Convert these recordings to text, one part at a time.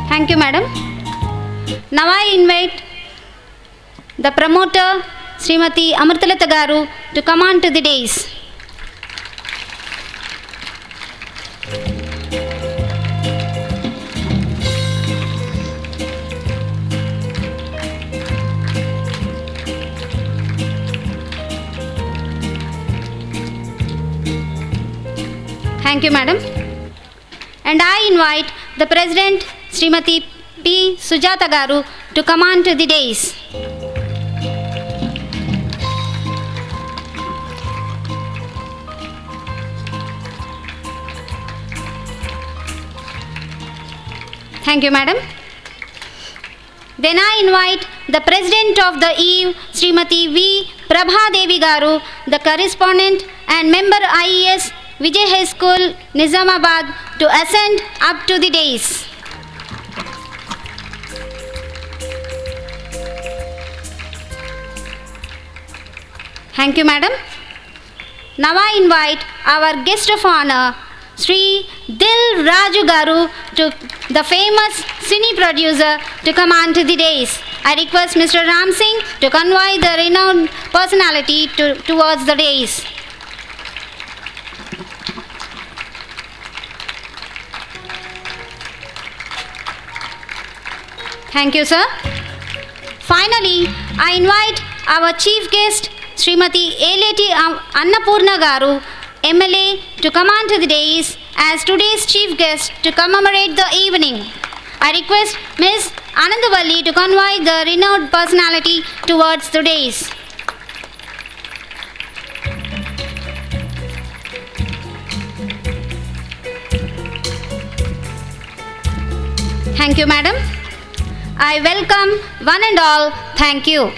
Thank you, madam. Now I invite the promoter, Srimati Amritalata Garu, to come on to the dais. Thank you, madam. And I invite the President, Srimati P. Sujata Garu, to come on to the dais. Thank you, madam. Then I invite the President of the Eve, Srimati V. Prabha Devi Garu, the correspondent and member IES, Vijay High School, Nizamabad, to ascend up to the dais. Thank you, madam. Now I invite our guest of honor, Sri Dil Raju Garu, the famous cine producer, to come on to the dais. I request Mr. Ram Singh to convoy the renowned personality towards the dais. Thank you, sir. Finally, I invite our chief guest, Srimati Eleti Annapurna Garu, MLA, to come on to the dais as today's chief guest to commemorate the evening. I request Ms. Anandavalli to convoy the renowned personality towards the dais. Thank you, madam. I welcome one and all. Thank you.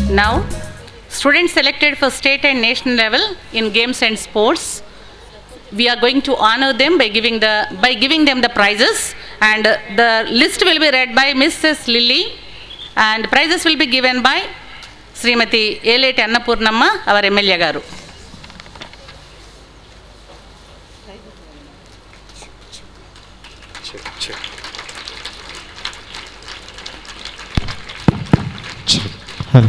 Now, students selected for state and national level in games and sports, we are going to honor them by giving them the prizes, and the list will be read by Mrs. Lily, and prizes will be given by Srimati Eleti Annapurnamma, our MLA Garu. Hello.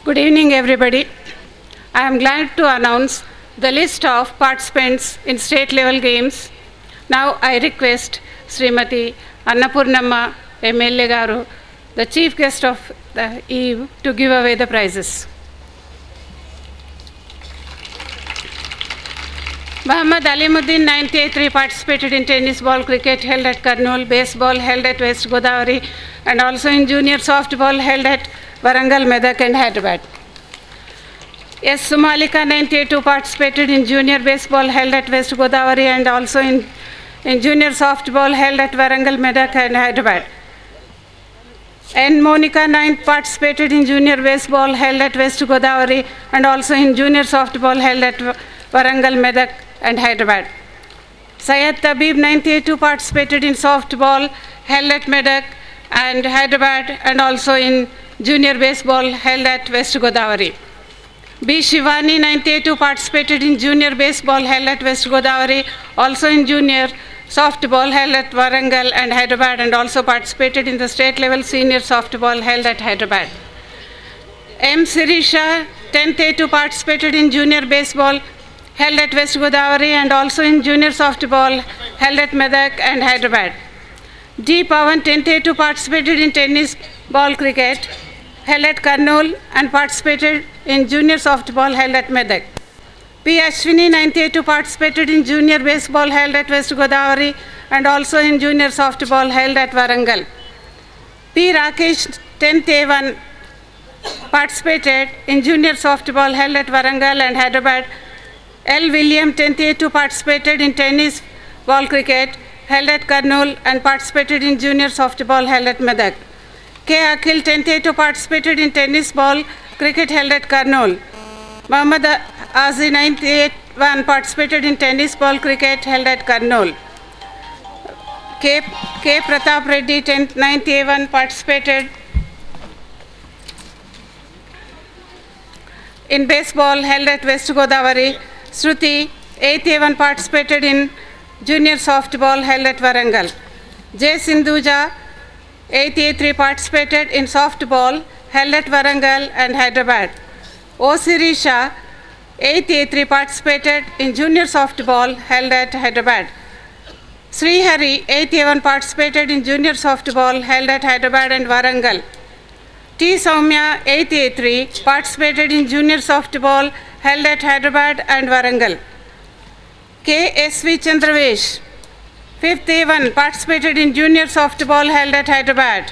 Good evening, everybody. I am glad to announce the list of participants in state level games. Now I request Srimati Annapurnamma MLA Garu, the chief guest of the eve, to give away the prizes. Muhammad Alimuddin 1983 participated in tennis ball, cricket held at Kurnool, baseball held at West Godavari, and also in junior softball held at Warangal, Medak and Hyderabad. S. Sumalika 1982 participated in junior baseball held at West Godavari and also in in junior softball held at Warangal, Medak and Hyderabad. N. Monica, 9th, participated in junior baseball held at West Godavari and also in junior softball held at Warangal, Medak and Hyderabad. Syed Tabib, 9th A2, participated in softball held at Medak and Hyderabad and also in junior baseball held at West Godavari. B. Shivani, 9th A2, participated in junior baseball held at West Godavari, also in junior softball held at Warangal and Hyderabad, and also participated in the state level senior softball held at Hyderabad. M. Sirisha, 10th A2, participated in junior baseball held at West Godavari and also in junior softball held at Medak and Hyderabad. D. Pawan, 10th A2, participated in tennis ball cricket held at Kurnool and participated in junior softball held at Medak. P. Ashwini, 9th A2, participated in junior baseball held at West Godavari and also in junior softball held at Warangal. P. Rakesh, 10th A1, participated in junior softball held at Warangal and Hyderabad. L. William, 10th A2, participated in tennis ball cricket held at Kurnool and participated in junior softball held at Medak. K. Akhil, 10th A2, participated in tennis ball cricket held at Kurnool. Muhammad Azi, 9th A1, participated in tennis ball cricket held at Kurnool. K. Pratap Reddy, 9th A1, participated in baseball held at West Godavari. Shruti, 8th A1, participated in junior softball held at Warangal. J. Sindhuja, 8th A3, participated in softball held at Warangal and Hyderabad. O. Sirisha, 8th A3, participated in junior softball held at Hyderabad. Sri Hari, 8th A1, participated in junior softball held at Hyderabad and Warangal. T. Soumya, 8th A3, participated in junior softball held at Hyderabad and Warangal. K. S.V. Chandravesh, 5th A1, participated in junior softball held at Hyderabad.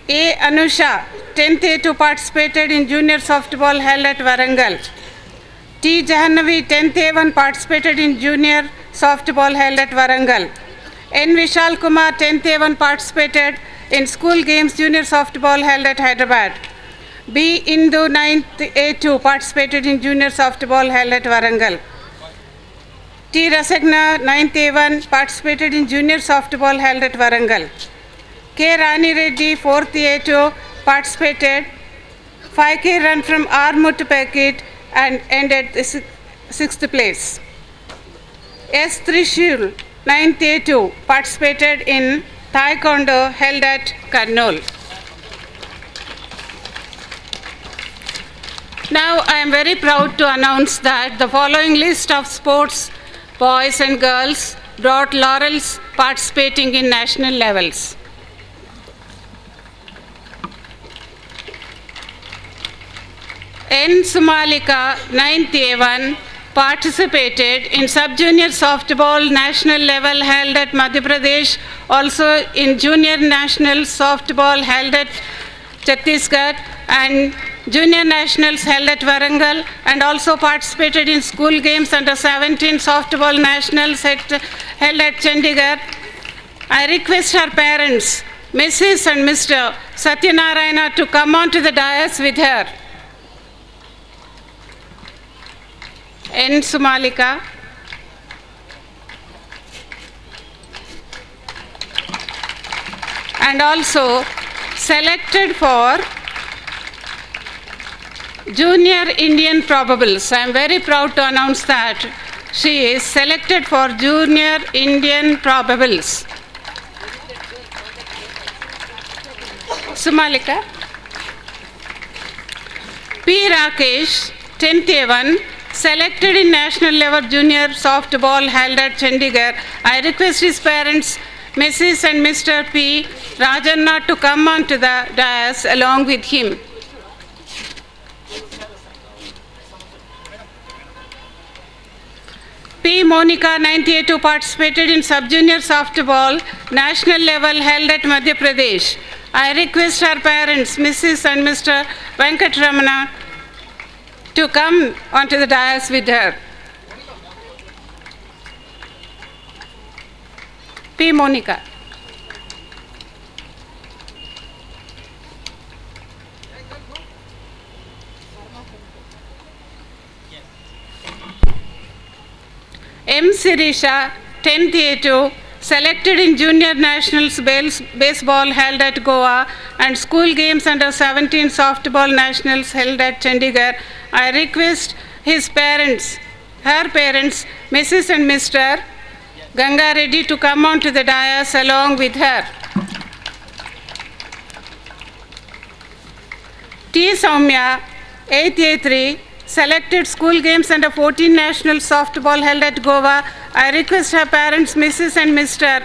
A. Anusha, 10th A2, participated in junior softball held at Warangal. T. Jahannavi, 10th A1, participated in junior softball held at Warangal. N. Vishal Kumar, 10th A1, participated in school games junior softball held at Hyderabad. B. Indu, 9th A2, participated in junior softball held at Warangal. T. Rasagna, 9th A1, participated in junior softball held at Warangal. K. Rani Reddy, 4th A2, participated 5K run from Armut to Pekit and ended 6th place. S. Trishul, 9th A2, participated in Taekwondo held at Kurnool. Now I am very proud to announce that the following list of sports boys and girls brought laurels participating in national levels. N. Sumalika, 9th A1, participated in sub-junior softball national level held at Madhya Pradesh, also in junior national softball held at Chhattisgarh and junior nationals held at Warangal, and also participated in school games under 17 softball nationals held at Chandigarh. I request our parents, Mrs. and Mr. Satyanarayana, to come on to the dais with her. N. Sumalika. And also selected for Junior Indian Probables. I am very proud to announce that she is selected for Junior Indian Probables. Sumalika. P. Rakesh, 10th A1, selected in national level junior softball held at Chandigarh. I request his parents, Mrs. and Mr. P. Rajanna, to come on to the dais along with him. P. Monica, 9th A2, participated in sub-junior softball national level held at Madhya Pradesh. I request her parents, Mrs. and Mr. Venkatramana, to come onto the dais with her. P. Monica. M. Sirisha, 10th A2, selected in Junior Nationals baseball held at Goa and School Games under 17 softball nationals held at Chandigarh. I request her parents, Mrs. and Mr. Ganga Reddy, to come on to the dais along with her. T. Soumya, 8th A3, selected School Games under 14 national softball held at Goa. I request her parents, Mrs. and Mr.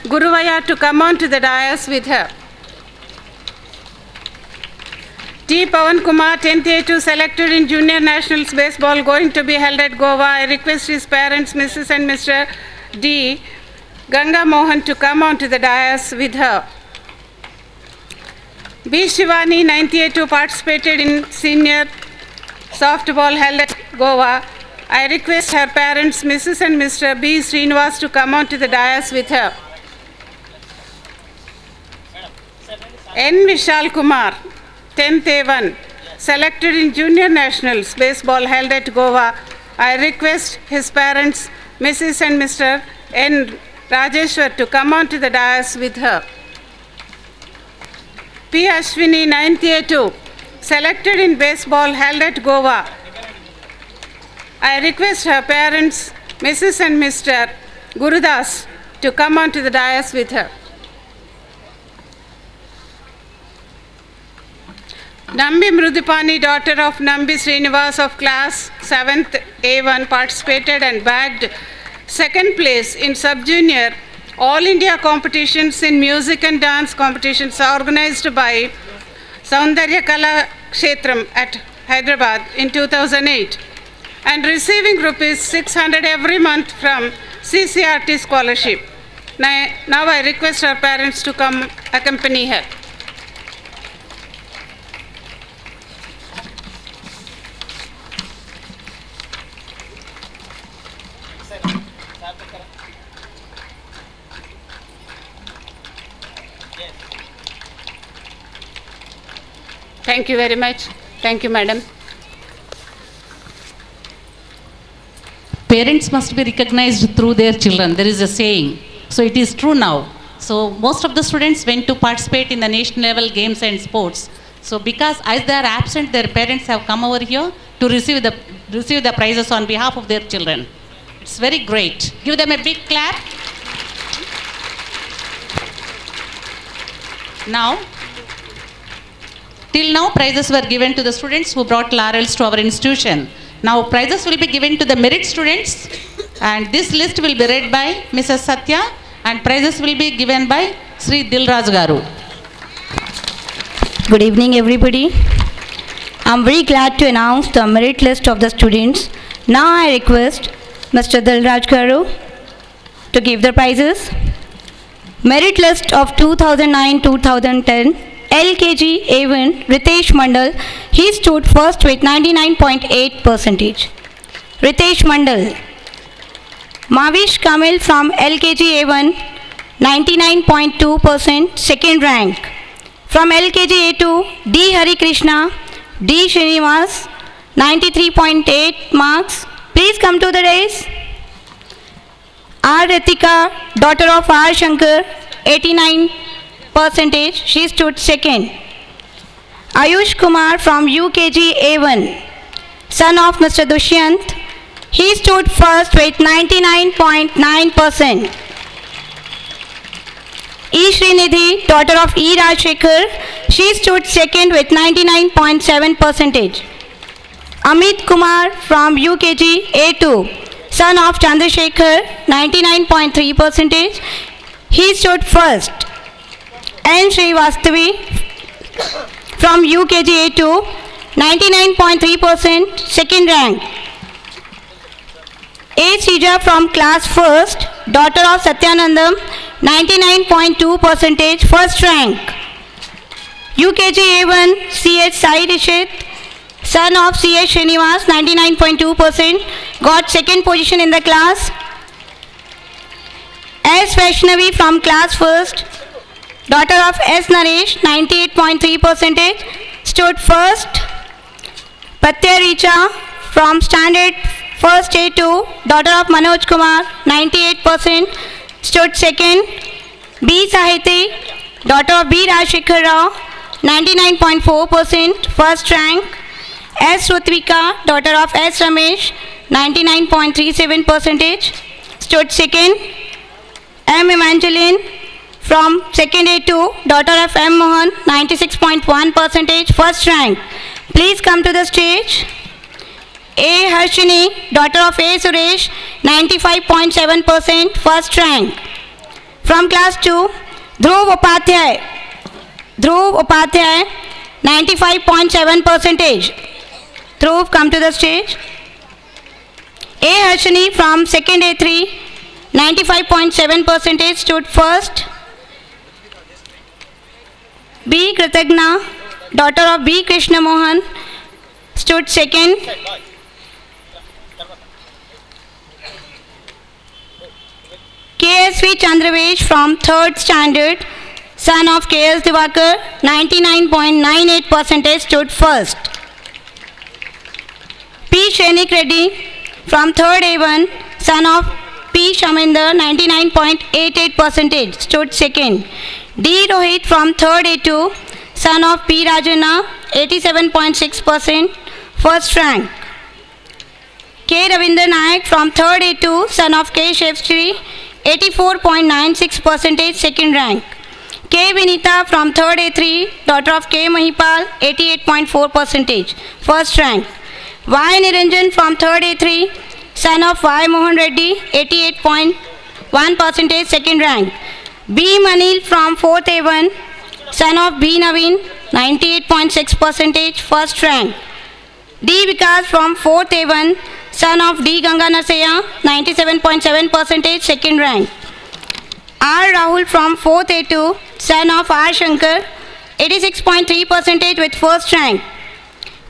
Guruvaya, to come on to the dais with her. T. Pawan Kumar, 10th A2, selected in Junior Nationals baseball going to be held at Goa. I request his parents, Mrs. and Mr. D. Ganga Mohan, to come on to the dais with her. B. Shivani, 9th A2, participated in Senior softball held at Goa. I request her parents, Mrs. and Mr. B. Srinivas, to come on to the dais with her. N. Vishal Kumar, 10th A1, selected in Junior Nationals baseball held at Goa. I request his parents, Mrs. and Mr. N. Rajeshwar, to come on to the dais with her. P. Ashwini, 9th A2, selected in baseball held at Goa. I request her parents, Mrs. and Mr. Gurudas, to come on to the dais with her. Nambi Mrudupani, daughter of Nambi Srinivas of class 7th A1, participated and bagged second place in sub-junior All India competitions in music and dance competitions organized by Saundarya Kala Kshetram at Hyderabad in 2008 and receiving rupees 600 every month from CCRT scholarship. Now I request her parents to come accompany her. Thank you very much. Thank you, madam. Parents must be recognized through their children. There is a saying. So it is true now. So most of the students went to participate in the national level games and sports. So because as they are absent, their parents have come over here to receive the prizes on behalf of their children. It's very great. Give them a big clap. Now, till now, prizes were given to the students who brought laurels to our institution. Now, prizes will be given to the merit students, and this list will be read by Mrs. Satya, and prizes will be given by Sri Dilraj Garu. Good evening, everybody. I'm very glad to announce the merit list of the students. Now, I request Mr. Dilraj Garu to give the prizes. Merit list of 2009-2010. LKG A1 Ritesh Mandal, he stood first with 99.8%. Ritesh Mandal. Mavish Kamil from LKG A1, 99.2%, second rank. From LKG A2, D. Hari Krishna, D. Srinivas, 93.8 marks. Please come to the dais. R. Ritika, daughter of R. Shankar, 89%, she stood second. Ayush Kumar from UKG A1, son of Mr. Dushyant, he stood first with 99.9%. E. Srinidhi, daughter of E. Rajshekhar, she stood second with 99.7%. Amit Kumar from UKG A2, son of Chandrasekhar, 99.3%, he stood first. N. Srivastavi from UKG A2, 99.3%, second rank. A. Sija from class 1st, daughter of Satyanandam, 99.2%, first rank. UKG A1, C.H. Sai Rishit, son of C.H. Srinivas, 99.2%, got second position in the class. S. Vaishnavi from class 1st, daughter of S. Naresh, 98.3%, stood first. Patya Richa from standard 1st A2, daughter of Manoj Kumar, 98%, stood second. B. Sahiti, daughter of B. Rajshekhar Rao, 99.4%, first rank. S. Rutvika, daughter of S. Ramesh, 99.37%, stood second. M. Evangeline from second A2, daughter of M. Mohan, 96.1%, first rank. Please come to the stage. A. Harshini, daughter of A. Suresh, 95.7%, first rank. From class 2, Dhruv Upadhyay. Dhruv Upadhyay, 95.7%. Dhruv, come to the stage. A. Harshini from second A3, 95.7%, stood first. B. Kritagna, daughter of B. Krishna Mohan, stood second. KSV Chandravesh from 3rd standard, son of KS Divakar, 99.98%, stood first. P. Shenik Reddy from 3rd A1, son of P. Shaminder, 99.88%, stood second. D. Rohit from 3rd A2, son of P. Rajana, 87.6%, first rank. K. Ravinder Nayak from 3rd A2, son of K. Shevshri, 84.96%, second rank. K. Vinita from 3rd A3, daughter of K. Mahipal, 88.4%, first rank. Y. Niranjan from 3rd A3, son of Y. Mohan Reddy, 88.1%, second rank. B. Manil from 4th A1, son of B. Naveen, 98.6%, first rank. D. Vikas from 4th A1, son of D. Ganga Nasaya, 97.7%, second rank. R. Rahul from 4th A2, son of R. Shankar, 86.3% with first rank.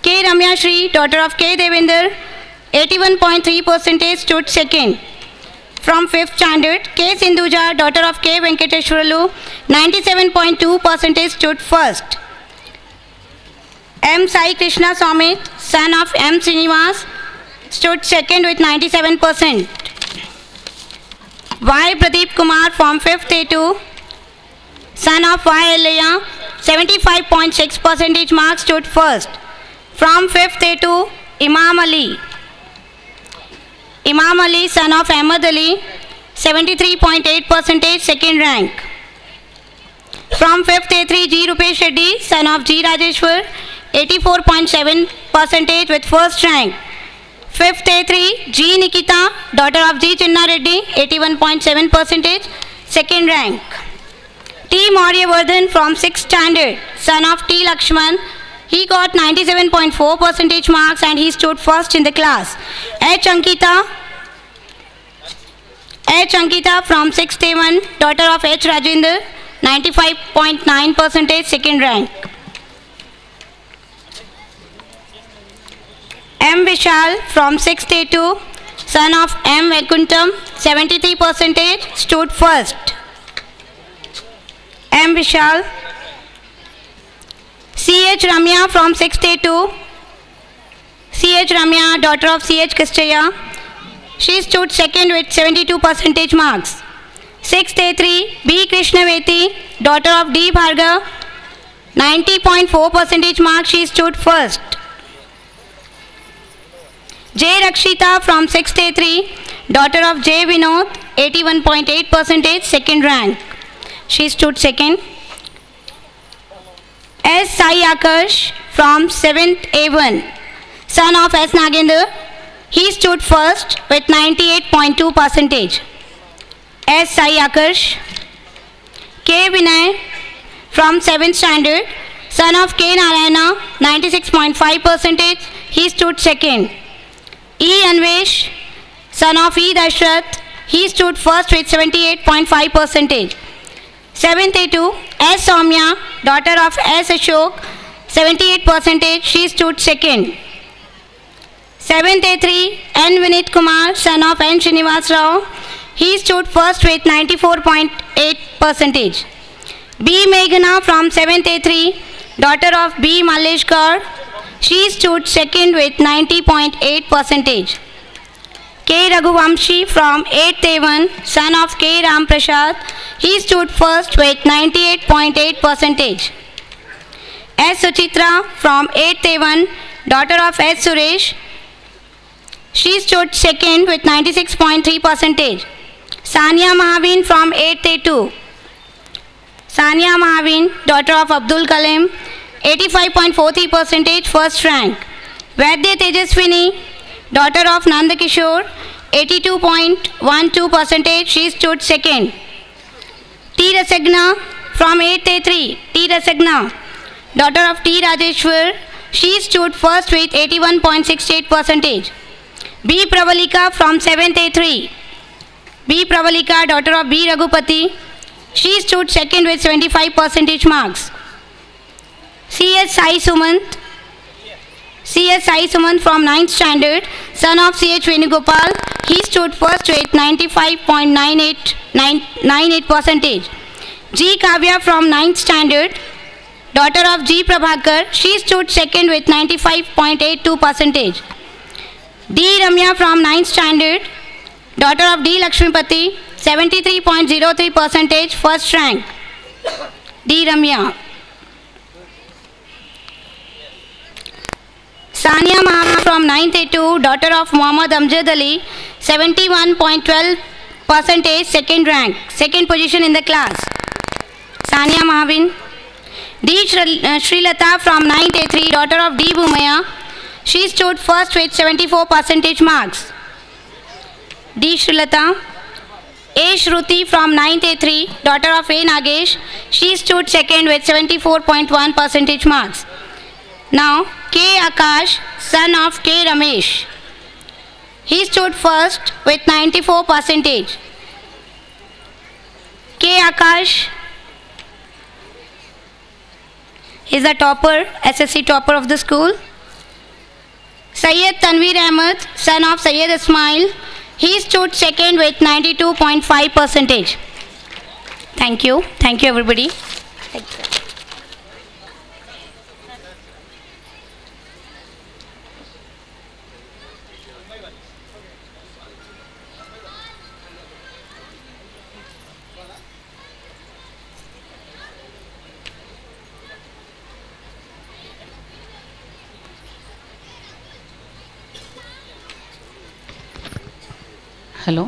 K. Ramya Shri, daughter of K. Devinder, 81.3%, stood second. From 5th standard, K. Sindhuja, daughter of K. Venkateshwaralu, 97.2%, stood first. M. Sai Krishna Somit, son of M. Srinivas, stood second with 97%. Y. Pradeep Kumar from 5th A2, son of Y. Elaya, 75.6% marks, stood first. From 5th A2, Imam Ali. Imam Ali, son of Ahmad Ali, 73.8%, second rank. From 5th A3, G. Rupesh Reddy, son of G. Rajeshwar, 84.7% with first rank. 5th A3, G. Nikita, daughter of G. Chinna Reddy, 81.7%, second rank. T. Mauryavardhan from 6th standard, son of T. Lakshman, he got 97.4% marks and he stood first in the class. H. Ankita from 6th A1, daughter of H. Rajendra, 95.9%, second rank. M. Vishal from 6th A2, son of M. Vaikuntham, 73%, stood first. M. Vishal. C.H. Ramya from 6th A2, C.H. Ramya, daughter of C.H. Kastaya, she stood second with 72% marks. 6th A3, B. Krishnaveti, daughter of D. Bhargav, 90.4% marks, she stood first. J. Rakshita from 6th A3, daughter of J. Vinod, 81.8%, second rank. She stood second. S. Sai Akash from 7th A1, son of S. Nagendra, he stood first with 98.2%. S. Sai Akash. K. Vinay from 7th standard, son of K. Narayana, 96.5%, he stood second. E. Anvesh, son of E. Dashrath, he stood first with 78.5%. 7th A2, S. Soumya, daughter of S. Ashok, 78%, she stood second. 7th A3, N. Vinit Kumar, son of N. Srinivas Rao, He stood first with 94.8%. B. Meghana from 7th A3, daughter of B. Malleshkar. She stood second with 90.8%. K. Raghuvamshi from 8th A1, son of K. Ramprasad. He stood first with 98.8%. S. Suchitra from 8th A1, daughter of S. Suresh. She stood second with 96.3%. Sania Mahavin from 8th A2. Sania Mahavin, daughter of Abdul Kalam, 85.43%, first rank. Vaidya Tejaswini, daughter of Nandakishore, 82.12%, she stood second. T. Rasagna from 8th A3. T. Rasagna, daughter of T. Rajeshwar, she stood first with 81.68%. B. Pravalika from 7th A3. B. Pravalika, daughter of B. Raghupati, she stood second with 75% marks. C.S. Sai Sumant. C.S. Sai Sumant from 9th standard, son of C.H. Venugopal, he stood first with 95.98%. G. Kavya from 9th standard, daughter of G. Prabhakar, she stood second with 95.82%. D. Ramya from 9th standard, daughter of D. Lakshmipati, 73.03%, first rank. D. Ramya. Sania Mahama from 9th A2, daughter of Muhammad Amjad Ali, 71.12%, second rank, second position in the class. Sania Mahavin. D. Srilata from 9th A3, daughter of D. Bhumaya, she stood first with 74% marks. D. Srilata. A. Shruti from 9th A3, daughter of A. Nagesh, she stood second with 74.1% marks. Now, K. Akash, son of K. Ramesh, he stood first with 94%. K. Akash is a topper, SSC topper of the school. Syed Tanveer Ahmed, son of Syed Ismail, he stood second with 92.5%. Thank you. Thank you, everybody. Thank you. Hello,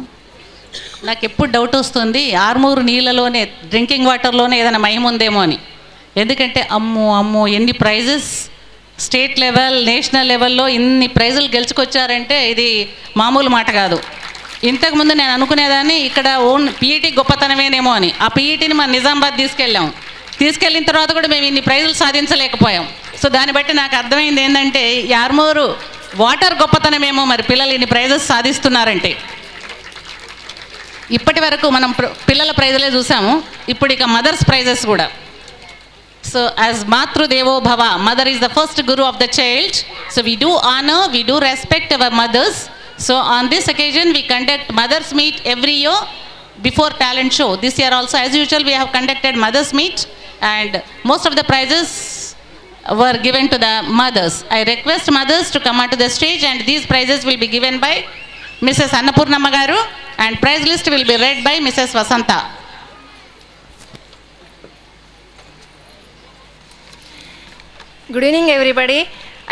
నాకు ఎప్పుడు doubt వస్తుంది Armoor నీళ్ళలోనే, drinking వాటర్లోనే ఏదైనా మహిమ ఉందేమో అని. ఎందుకంటే అమ్మో ఎన్ని ప్రైజెస్, స్టేట్ లెవెల్, నేషనల్ లెవెల్లో ఇన్ని ప్రైజులు గెలుచుకొచ్చారంటే ఇది మామూలు మాట కాదు. ఇంతకుముందు నేను అనుకునేదాన్ని ఇక్కడ ఓన్ పీఈటీ గొప్పతనమేనేమో అని. ఆ పీఈటీని మన నిజామాబాద్ తీసుకెళ్ళిన తర్వాత కూడా మేము ఇన్ని ప్రైజులు సాధించలేకపోయాం. సో దాన్ని బట్టి నాకు అర్థమైంది ఏంటంటే ఈ ఆర్మూరు వాటర్ గొప్పతనమేమో మరి పిల్లలు ఇన్ని ప్రైజెస్ సాధిస్తున్నారంటే. ఇప్పటి వరకు మనం పిల్లల ప్రైజులే చూసాము, ఇప్పుడు ఇక మదర్స్ ప్రైజెస్ కూడా. సో యాజ్ మాతృదేవో భవ, mother is the first guru of the child. So we do honour, we do respect our mothers. So on this occasion we conduct mothers meet every year before talent show. This year also as usual we have conducted mothers meet and most of the prizes were given to the mothers. I request mothers to come onto the stage and these prizes will be given by Mrs. Annapurnamma garu and prize list will be read by Mrs. Vasanta. Good evening everybody.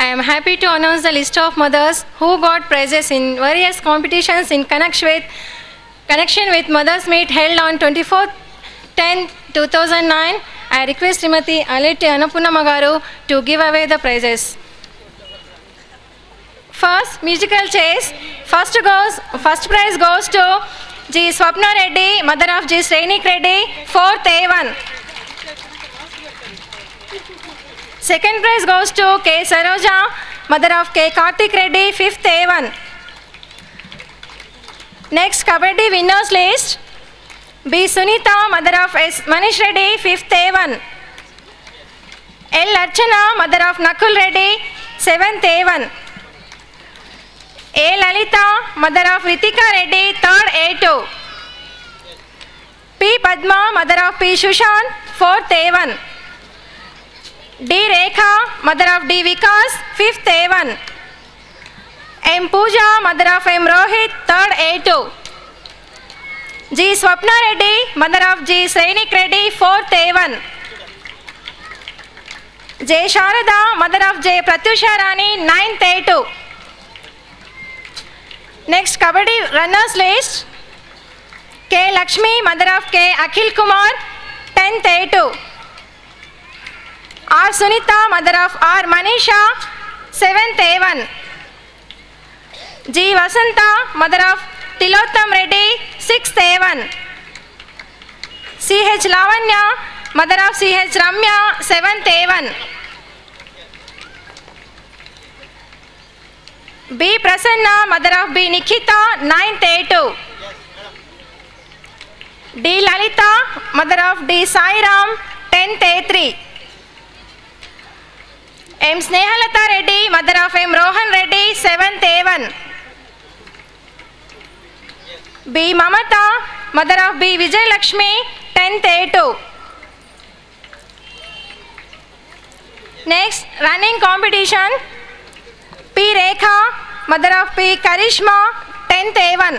I am happy to announce the list of mothers who got prizes in various competitions in connection with Mothers Meet held on 24/10/2009. I request Srimati Aleti Annapurnamma garu to give away the prizes. First, musical chairs. First prize goes to G. Swapna Reddy, mother of G. Srenik Reddy, 4th A1. Second prize goes to K. Saroja, mother of K. Karthik Reddy, 5th A1. Next, Kabaddi winners list. B. Sunita, mother of S. Manish Reddy, 5th A1. L. Archana, mother of Nakul Reddy, 7th A1. A. Lalita, mother of Ritika Reddy, 3rd A2. P. Padma, mother of P. Sushant, 4th A1. D. Rekha, mother of D. Vikas, 5th A1. M. Pooja, mother of M. Rohit, 3rd A2. G. Swapna Reddy, mother of G. Sainik Reddy, 4th A1. J. Sharada, mother of J. Pratyusha Rani, 9th A2. Next, Kabaddi runners list. K. Lakshmi, mother of K. Akhil Kumar, 10th A2. R. Sunita, mother of R. Manisha, 7th A1. G. Vasanta, mother of Tilottam Reddy, 6th A1. C.H. Lavanya, mother of C.H. Ramya, 7th A1. B. Prasanna, mother of B. Nikita, 9th A2. D. Lalita, mother of D. Sairam, 10th A3. M. Snehalata Reddy, mother of M. Rohan Reddy, 7th A1. B. Mamata, mother of B. Vijay Lakshmi, 10th A2. Next, running competition. P. Rekha, mother of P. Karishma, 10th A1.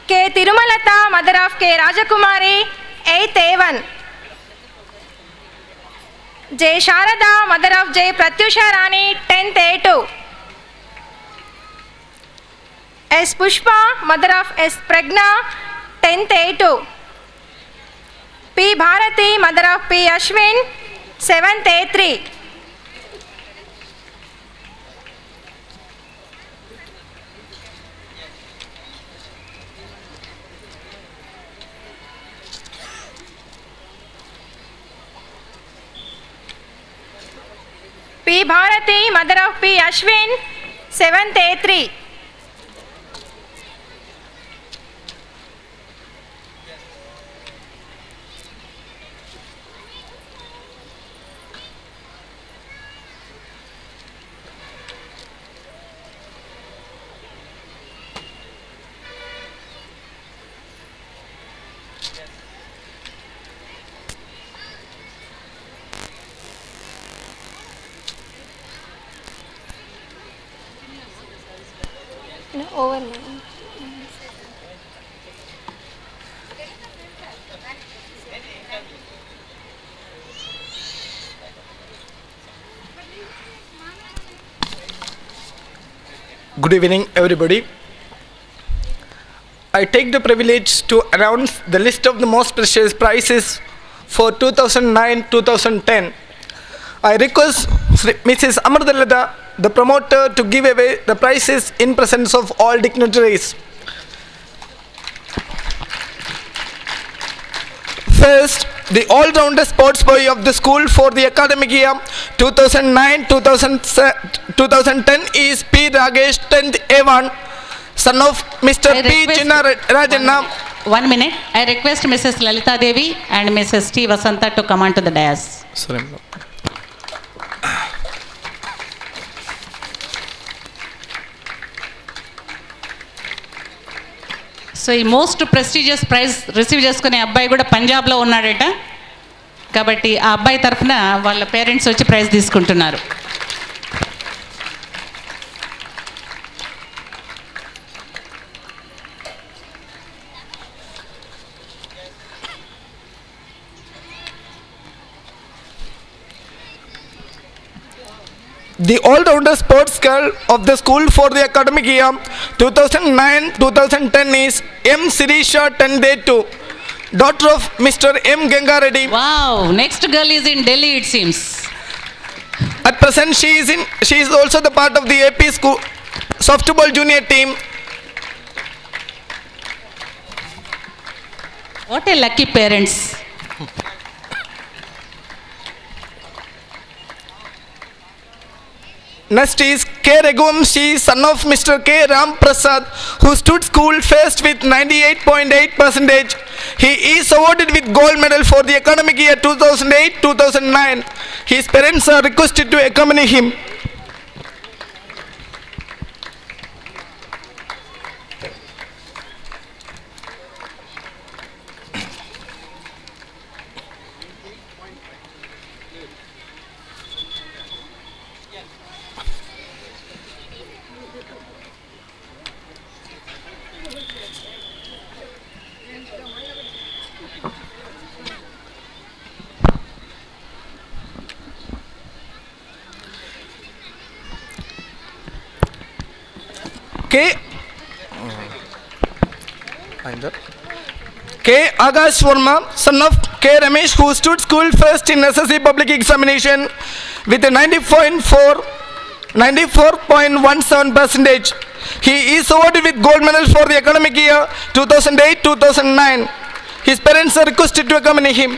K. Tirumalata, mother of K. Rajakumari, 8th A1. J. Sharada, mother of J. Pratyusha Rani, 10th A2. S. Pushpa, mother of S. Pragna, 10th A2. P. Bharati, mother of P. Ashwin, 7th A3. P. Bharati, mother of P. Ashwin, 7th A3. Over. Good evening, everybody. I take the privilege to announce the list of the most precious prizes for 2009-2010. I request Mrs. Amardalada, the promoter, to give away the prizes in presence of all dignitaries. First, the all-rounder sports boy of the school for the academic year 2009-2010 is P. Ragesh, 10th A1, son of Mr. P. Chinna Rajanna. 1 minute. I request Mrs. Lalita Devi and Mrs. T. Vasanta to come on to the dais. Sorry. So ఈ most prestigious praise receive చేసుకునే అబ్బాయి కూడా పంజాబ్లో ఉన్నాడట, కాబట్టి ఆ అబ్బాయి తరఫున వాళ్ళ పేరెంట్స్ వచ్చి ప్రైజ్ తీసుకుంటున్నారు. The all-rounder sports girl of the school for the academic year 2009-2010 is M. Sirisha, 10th A2, daughter of Mr. M. Ganga Reddy. Wow, next girl is in Delhi, it seems. At present, she is also the part of the AP school softball junior team. What a lucky parents. Next is K. Raghuvamshi, son of Mr. K. Ram Prasad, who stood school first with 98.8%. He is awarded with gold medal for the academic year 2008-2009. His parents are requested to accompany him. K. K. Akash Verma, son of K. Ramesh, who stood school first in SSC public examination with a 94.17%. He is awarded with gold medal for the academic year 2008-2009. His parents are requested to accompany him.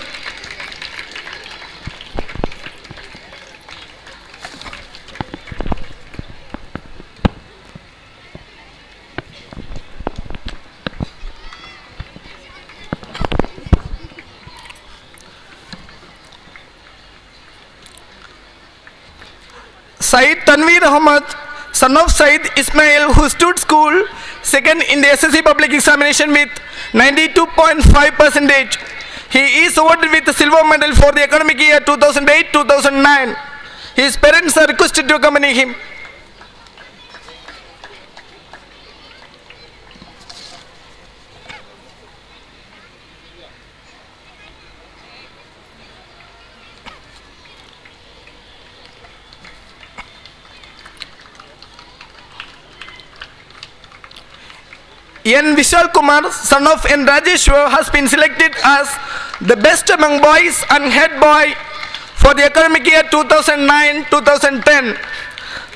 Said Tanveer Ahmad, son of Said Ismail, who stood school second in the SSC public examination with 92.5%. He is awarded with the silver medal for the academic year 2008-2009. His parents are requested to accompany him. N. Vishal Kumar, son of N. Rajeshwar, has been selected as the best among boys and head boy for the academic year 2009-2010.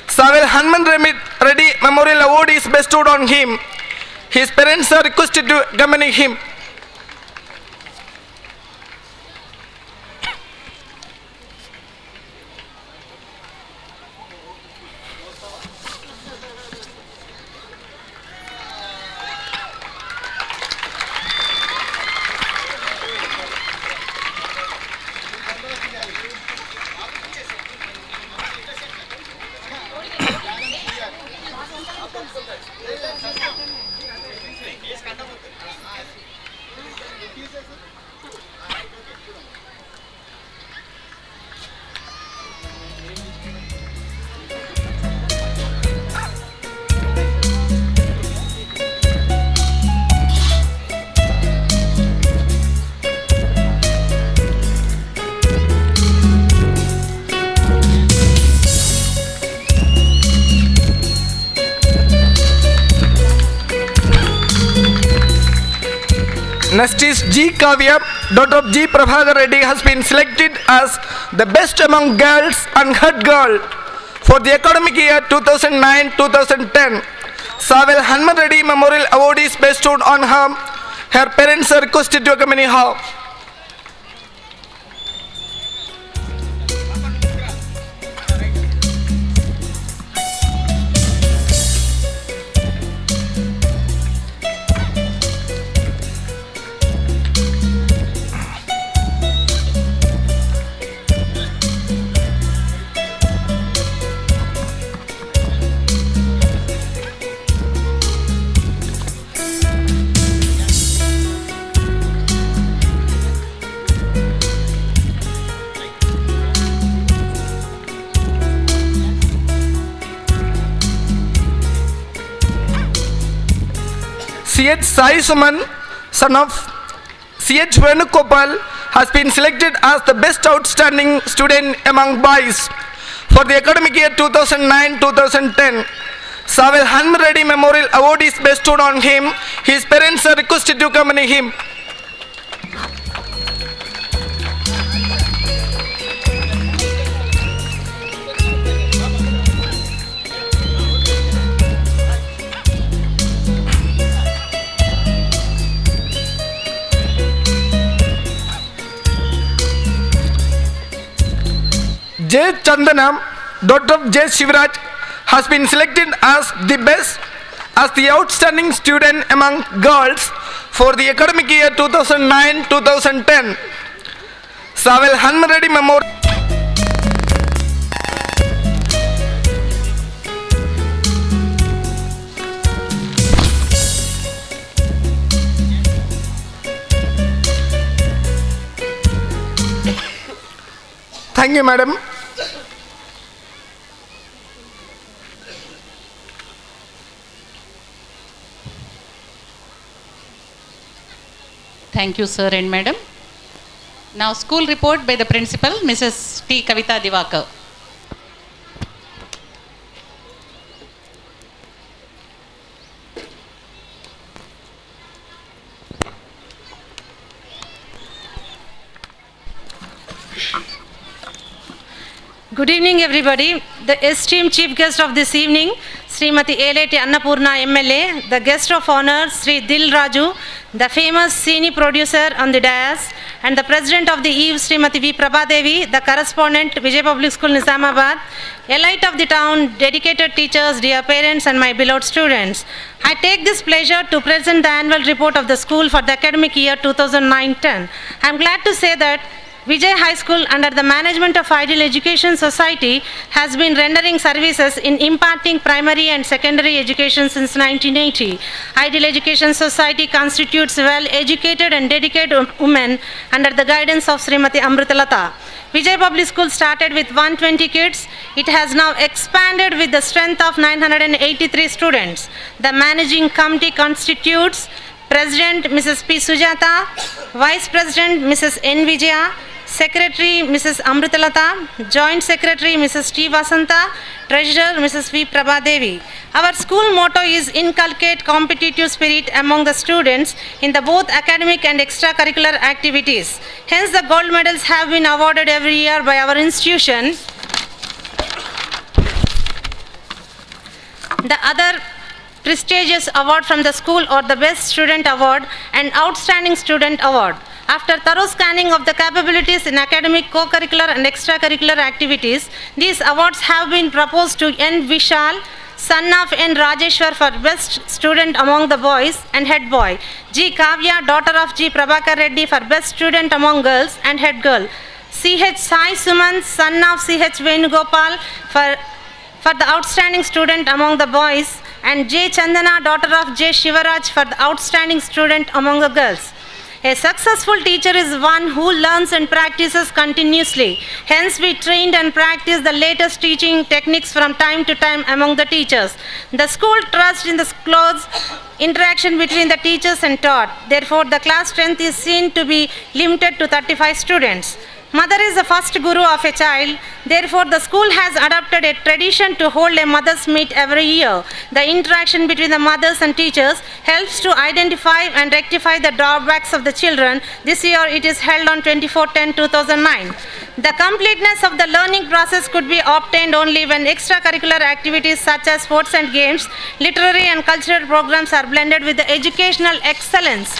Savel Hanuman Reddy Memorial Award is bestowed on him. His parents are requested to accompany him. Next is G. Kavya, daughter of G. Prabhakar Reddy, has been selected as the best among girls and head girl for the academic year 2009-2010. Savel Hanuman Reddy Memorial Award is bestowed on her. Her parents are requested to accompany her. C.H. Sai Suman, son of C.H. Venugopal, has been selected as the best outstanding student among boys for the academic year 2009-2010. Savel Hanuman Reddy Memorial Award is bestowed on him. His parents are requested to accompany him. J. Chandanam, daughter of J. Shivraj, has been selected as the outstanding student among girls for the academic year 2009-2010. Savel Hanuman Reddy Memorial. Thank you, madam. Thank you, sir and madam. Now, school report by the principal, Mrs. T. Kavita Divakar. Good evening, everybody. The esteemed chief guest of this evening, Srimati Eleti Annapurna MLA, the guest of honor, Sri Dil Raju, the famous cine producer on the dais, and the president of the eve, Srimati V. Prabhadevi, the correspondent, Vijay Public School, Nizamabad, elite of the town, dedicated teachers, dear parents, and my beloved students. I take this pleasure to present the annual report of the school for the academic year 2009-10. I am glad to say that Vijay High School, under the management of Ideal Education Society, has been rendering services in imparting primary and secondary education since 1980. Ideal Education Society constitutes well-educated and dedicated women under the guidance of Srimati Amritalata. Vijay Public School started with 120 kids. It has now expanded with the strength of 983 students. The managing committee constitutes President Mrs. P. Sujata, Vice President Mrs. N. Vijaya, Secretary Mrs. Amritalata, Joint Secretary Mrs. T. Vasanta, Treasurer Mrs. V. Prabhadevi. Our school motto is inculcate competitive spirit among the students in the both academic and extracurricular activities. Hence the gold medals have been awarded every year by our institution. The other prestigious award from the school are the Best Student Award and Outstanding Student Award. After thorough scanning of the capabilities in academic, co-curricular and extracurricular activities, these awards have been proposed to N. Vishal, son of N. Rajeshwar for Best Student among the boys and Head Boy, G. Kavya, daughter of G. Prabhakar Reddy for Best Student among girls and Head Girl, C.H. Sai Suman, son of C.H. Venugopal for the Outstanding Student among the boys, and J. Chandana, daughter of J. Shivaraj for the Outstanding Student among the girls. A successful teacher is one who learns and practices continuously. Hence, we trained and practiced the latest teaching techniques from time to time among the teachers. The school trusts in the close interaction between the teachers and taught. Therefore, the class strength is seen to be limited to 35 students. Mother is the first guru of a child. Therefore, the school has adopted a tradition to hold a mother's meet every year. The interaction between the mothers and teachers helps to identify and rectify the drawbacks of the children. This year, it is held on 24/10/2009. The completeness of the learning process could be obtained only when extracurricular activities such as sports and games, literary and cultural programs are blended with the educational excellence.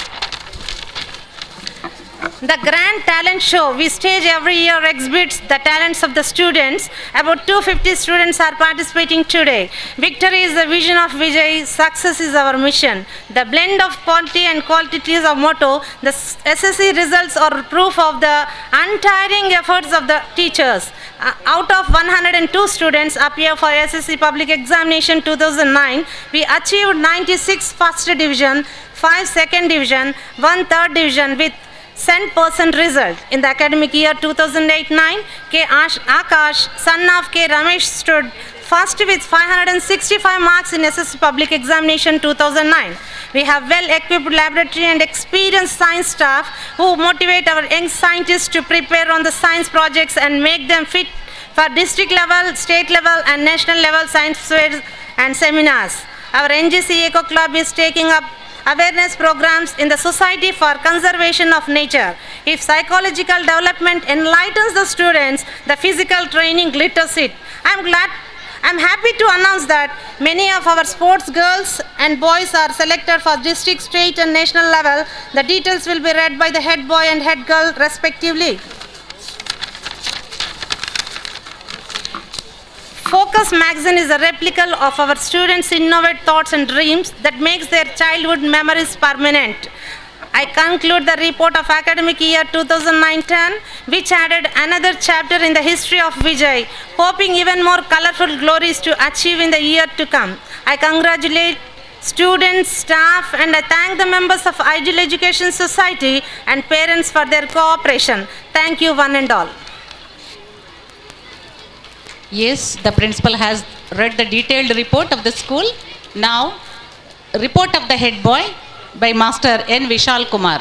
The Grand Talent Show we stage every year exhibits the talents of the students. About 250 students are participating today. Victory is the vision of Vijay, success is our mission. The blend of quality and quality is our motto. The SSC results are proof of the untiring efforts of the teachers. Out of 102 students appear for SSC Public Examination 2009, we achieved 96 first division, 5 second division, 1 third division with 100% result. In the academic year 2008-9, K. Akash, son of K. Ramesh, stood first with 565 marks in SSC Public Examination 2009. We have well-equipped laboratory and experienced science staff who motivate our young scientists to prepare on the science projects and make them fit for district level, state level and national level science fairs and seminars. Our NGC Eco Club is taking up awareness programs in the society for conservation of nature. If psychological development enlightens the students, the physical training glitters it. I'm happy to announce that many of our sports girls and boys are selected for district, state and national level. The details will be read by the head boy and head girl respectively. Focus magazine is a replica of our students' innovative thoughts and dreams that makes their childhood memories permanent. I conclude the report of academic year 2009-10, which added another chapter in the history of Vijay, hoping even more colorful glories to achieve in the year to come. I congratulate students, staff, and I thank the members of Ideal Education Society and parents for their cooperation. Thank you one and all. Yes, the principal has read the detailed report of the school. Now, report of the head boy by Master N. Vishal Kumar.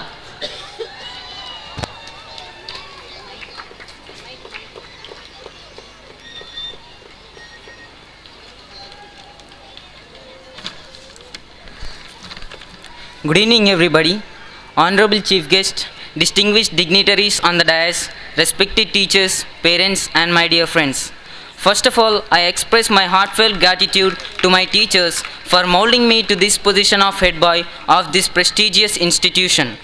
Good evening, everybody. Honorable Chief Guest, distinguished dignitaries on the dais, respected teachers, parents, and my dear friends. First of all, I express my heartfelt gratitude to my teachers for molding me to this position of head boy of this prestigious institution.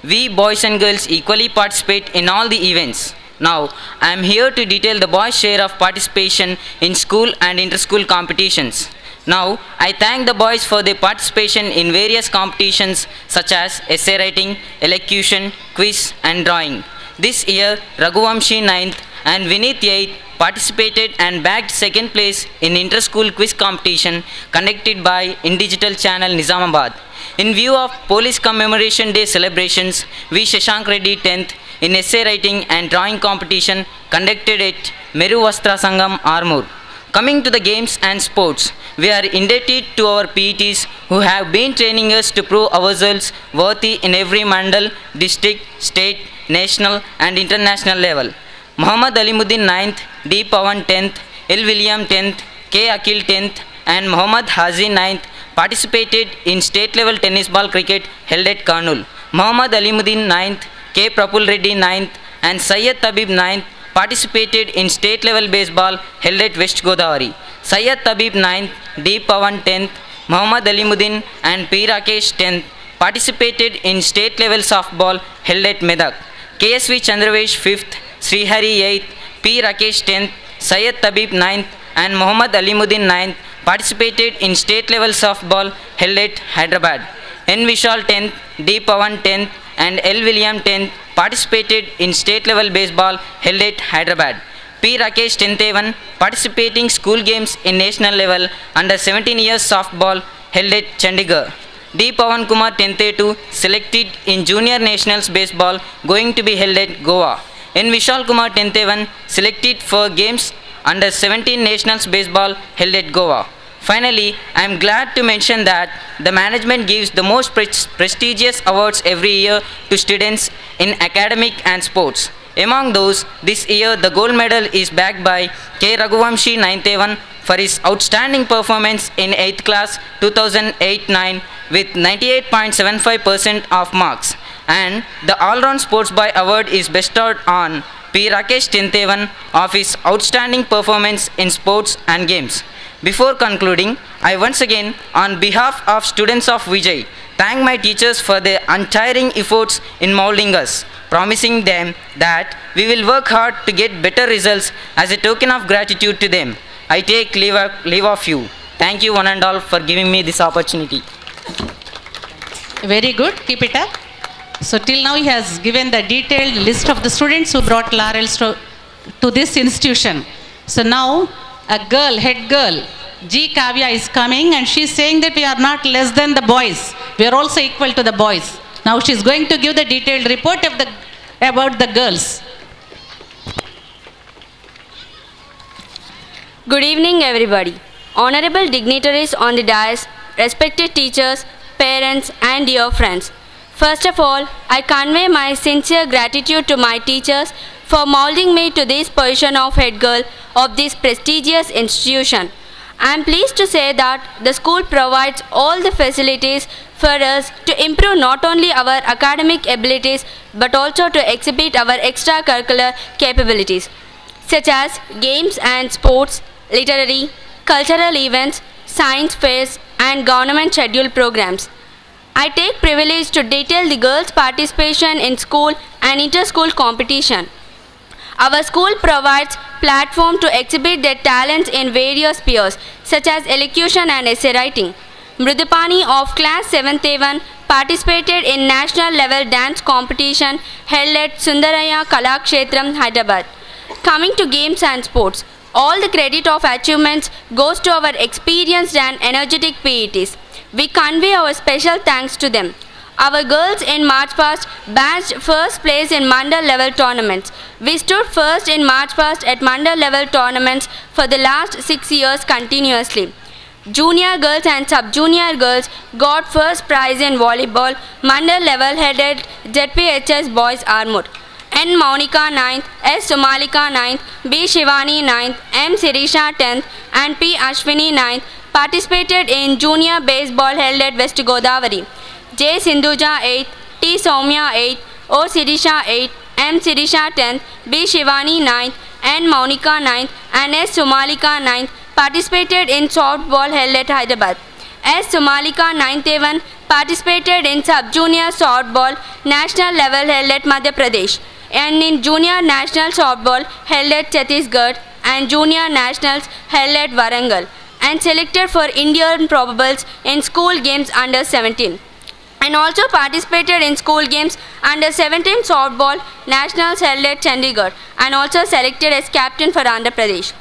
We boys and girls equally participate in all the events. Now, I am here to detail the boys' share of participation in school and inter-school competitions. Now, I thank the boys for their participation in various competitions such as essay writing, elocution, quiz and drawing. This year, Raghuvamshi 9th and Vineet 8th participated and bagged second place in inter-school quiz competition conducted by InDigital Channel Nizamabad. In view of Police Commemoration Day celebrations, V. Shashank Reddy 10th in essay writing and drawing competition conducted at Meru Vastra Sangam, Armoor. Coming to the games and sports, we are indebted to our PETs who have been training us to prove ourselves worthy in every mandal, district, state, national and international level. Muhammad Alimuddin 9th, D. Pawan 10th, L. William 10th, K. Akil 10th and Muhammad Hazi 9th participated in state level tennis ball cricket held at Karnool. Muhammad Alimuddin 9th, K. Prapul Reddy 9th and Syed Tabib 9th participated in state level baseball held at West Godavari. Syed Tabib 9th, D. Pawan 10th, Muhammad Alimuddin and P. Rakesh 10th participated in state level softball held at Medak. KSV Chandravesh 5th, Srihari 8th, P. Rakesh 10th, Syed Tabib 9th and Muhammad Alimuddin 9th participated in state level softball held at Hyderabad. N. Vishal 10th, D. Pawan 10th and L. William 10th participated in state level baseball held at Hyderabad. P. Rakesh 10th participating school games in national level under 17 years softball held at Chandigarh. D. Pawan Kumar 10th selected in junior nationals baseball going to be held at Goa. N. Vishal Kumar 10th selected for games under 17 nationals baseball held at Goa. Finally, I am glad to mention that the management gives the most prestigious awards every year to students in academic and sports. Among those, this year the gold medal is bagged by K. Raghuvamshi 9th for his outstanding performance in 8th class 2008-9 with 98.75% of marks. And the all-round sports boy award is bestowed on P. Rakesh 10th of his outstanding performance in sports and games. Before concluding, I once again, on behalf of students of Vijay, thank my teachers for their untiring efforts in molding us, promising them that we will work hard to get better results as a token of gratitude to them. I take leave of you. Thank you one and all for giving me this opportunity. Very good, keep it up. So till now he has given the detailed list of the students who brought laurels to this institution. So now a girl, head girl, G. Kavya is coming and she is saying that we are not less than the boys. We are also equal to the boys. Now she is going to give the detailed report about the girls. Good evening everybody. Honorable dignitaries on the dais, respected teachers, parents and dear friends. First of all, I convey my sincere gratitude to my teachers for molding me to this position of head girl of this prestigious institution. I am pleased to say that the school provides all the facilities for us to improve not only our academic abilities but also to exhibit our extracurricular capabilities such as games and sports, literary, cultural events, science fairs and government scheduled programs. I take privilege to detail the girls' participation in school and inter-school competition. Our school provides platform to exhibit their talents in various spheres such as elocution and essay writing. Mridupani of class 7th A1 participated in national level dance competition held at Sundaraya Kalakshetram, Hyderabad. Coming to games and sports, all the credit of achievements goes to our experienced and energetic PETs. We convey our special thanks to them. Our girls in March past bagged first place in Mandal level tournaments. We stood first in March past at Mandal level tournaments for the last 6 years continuously. Junior girls and sub-junior girls got first prize in volleyball, Mandal level headed ZPHS Boys Armoor. N. Maunika 9th, S. Sumalika 9th, B. Shivani 9th, M. Sirisha 10th and P. Ashwini 9th participated in junior baseball held at West Godavari. J. Sindhuja 8th, T. Soumya 8th, O. Sirisha 8th, M. Sirisha 10th, B. Shivani 9th N. Monica 9th and S. Sumalika 9th participated in softball held at Hyderabad. S. Sumalika 9th A1 participated in sub-junior softball national level held at Madhya Pradesh and in junior national softball held at Chhattisgarh and junior nationals held at Warangal, and selected for Indian probables in school games under 17. And also participated in school games under 17 softball nationals held at Chandigarh and also selected as captain for Andhra Pradesh.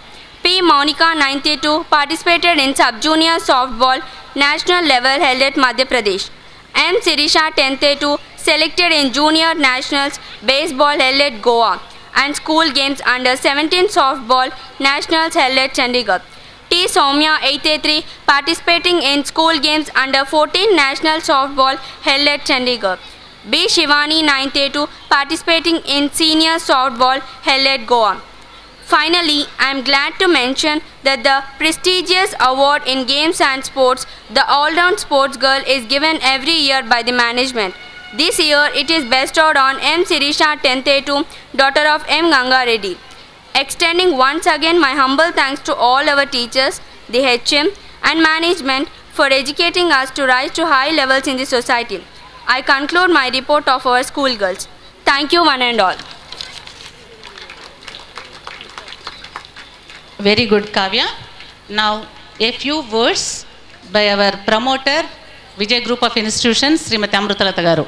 P. Monica 9th A2 participated in sub-junior softball national level held at Madhya Pradesh. M. Sirisha 10th A2 selected in junior nationals baseball held at Goa and school games under 17 softball nationals held at Chandigarh. T. Soumya 8th A3 participating in school games under 14 national softball held at Chandigarh. B. Shivani 9th A2 participating in senior softball held at Goa. Finally, I am glad to mention that the prestigious award in games and sports, the All-Round Sports Girl, is given every year by the management. This year, it is bestowed on M. Sirisha 10th A2, daughter of M. Ganga Reddy. Extending once again my humble thanks to all our teachers, the HM and management for educating us to rise to high levels in the society. I conclude my report of our schoolgirls. Thank you one and all. Very good, Kavya. Now, a few words by our promoter, Vijay Group of Institutions, Srimati Amrutalata Garu.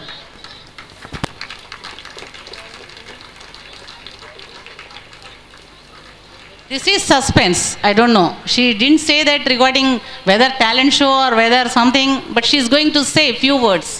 This is suspense. I don't know. She didn't say that regarding whether talent show or whether something, but she is going to say a few words.